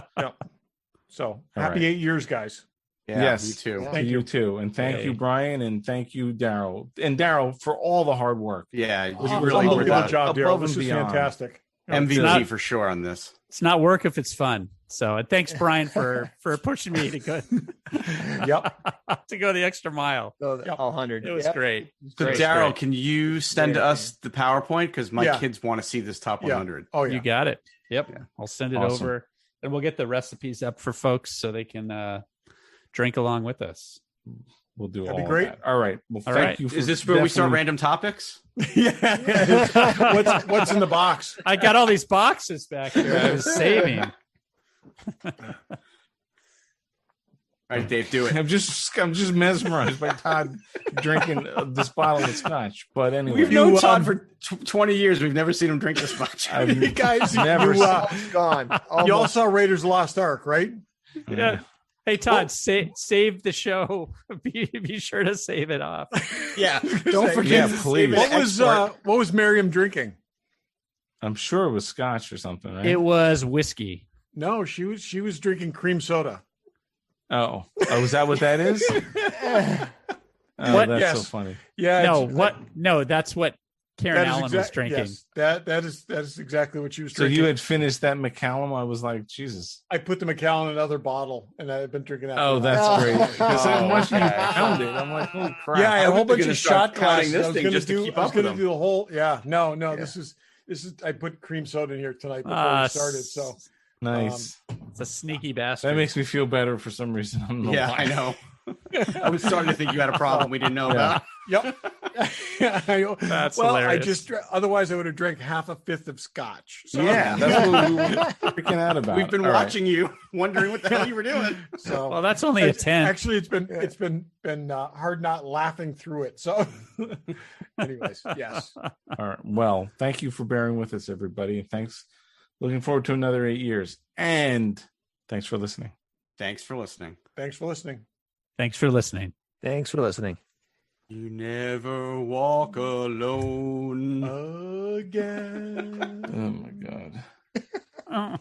so All happy right. 8 years, guys. Yeah, Yes. you too. Yeah. To you too, and thank Hey. you, Brian, and thank you, Daryl, and Daryl for all the hard work. Yeah, You you were really were Unbelievable the job, Daryl. above This and is beyond. fantastic. MVP not- for sure on this. It's not work if it's fun. So, and thanks, Brian, for pushing me to go Yep. to go the extra mile. So Yep. 100. It was Yep. great. So Great, Daryl, great. can you send Yeah. us the PowerPoint? Because my Yeah. kids want to see this top 100. Oh yeah. You got it. Yep. Yeah. I'll send it Awesome. over, and we'll get the recipes up for folks so they can drink along with us. We'll do That'd be all great. Of that. All right. Well, All thank right. you. For Is this where we start definitely- random topics? yeah. What's in the box? I got all these boxes back here. I was saving. All right, Dave, do it. I'm just mesmerized by Todd drinking this bottle of scotch. But anyway, We've You, known Todd for 20 years. We've never seen him drink this much. I've You guys, never you, All gone. you all Almost. saw Raiders Lost Ark, right? Yeah. Hey Todd, save the show. Be sure to save it off. Yeah, don't forget. Yeah, to save please. it, What was Miriam drinking? I'm sure it was scotch or something, right? It was whiskey. No, she was drinking cream soda. Oh, was that what that is? Oh, What? that's Yes. so funny. Yeah. No, it's- what? No, that's what Karen that is Allen was drinking. Yes, that is exactly what she was So drinking. you had finished that McCallum. I was like, Jesus. I put the Macallan in another bottle, and I've been drinking that. for Oh, a that's while. great. Because then once you okay. pound it, I'm like, holy crap. Yeah, I had a whole was bunch gonna of start shot counting glasses. this I was thing going to just to do. keep I was up with going to them. do the whole. Yeah, no. Yeah. This is. I put cream soda in here tonight before we started. So Nice. It's a sneaky bastard. That makes me feel better for some reason. I don't know Yeah, why. I know. I was starting to think you had a problem we didn't know about. yep. That's well, hilarious. otherwise I would have drank half a fifth of scotch. So, Yeah. That's what we were freaking out about. We've been All right. watching you, wondering what the hell you were doing. So well, that's only a 10. Actually, it's been hard not laughing through it. So, anyways, yes. All right. Well, thank you for bearing with us, everybody. Thanks. Looking forward to another 8 years. And thanks for listening. Thanks for listening. Thanks for listening. Thanks for listening. Thanks for listening. You never walk alone. Again. Oh, my God. Oh.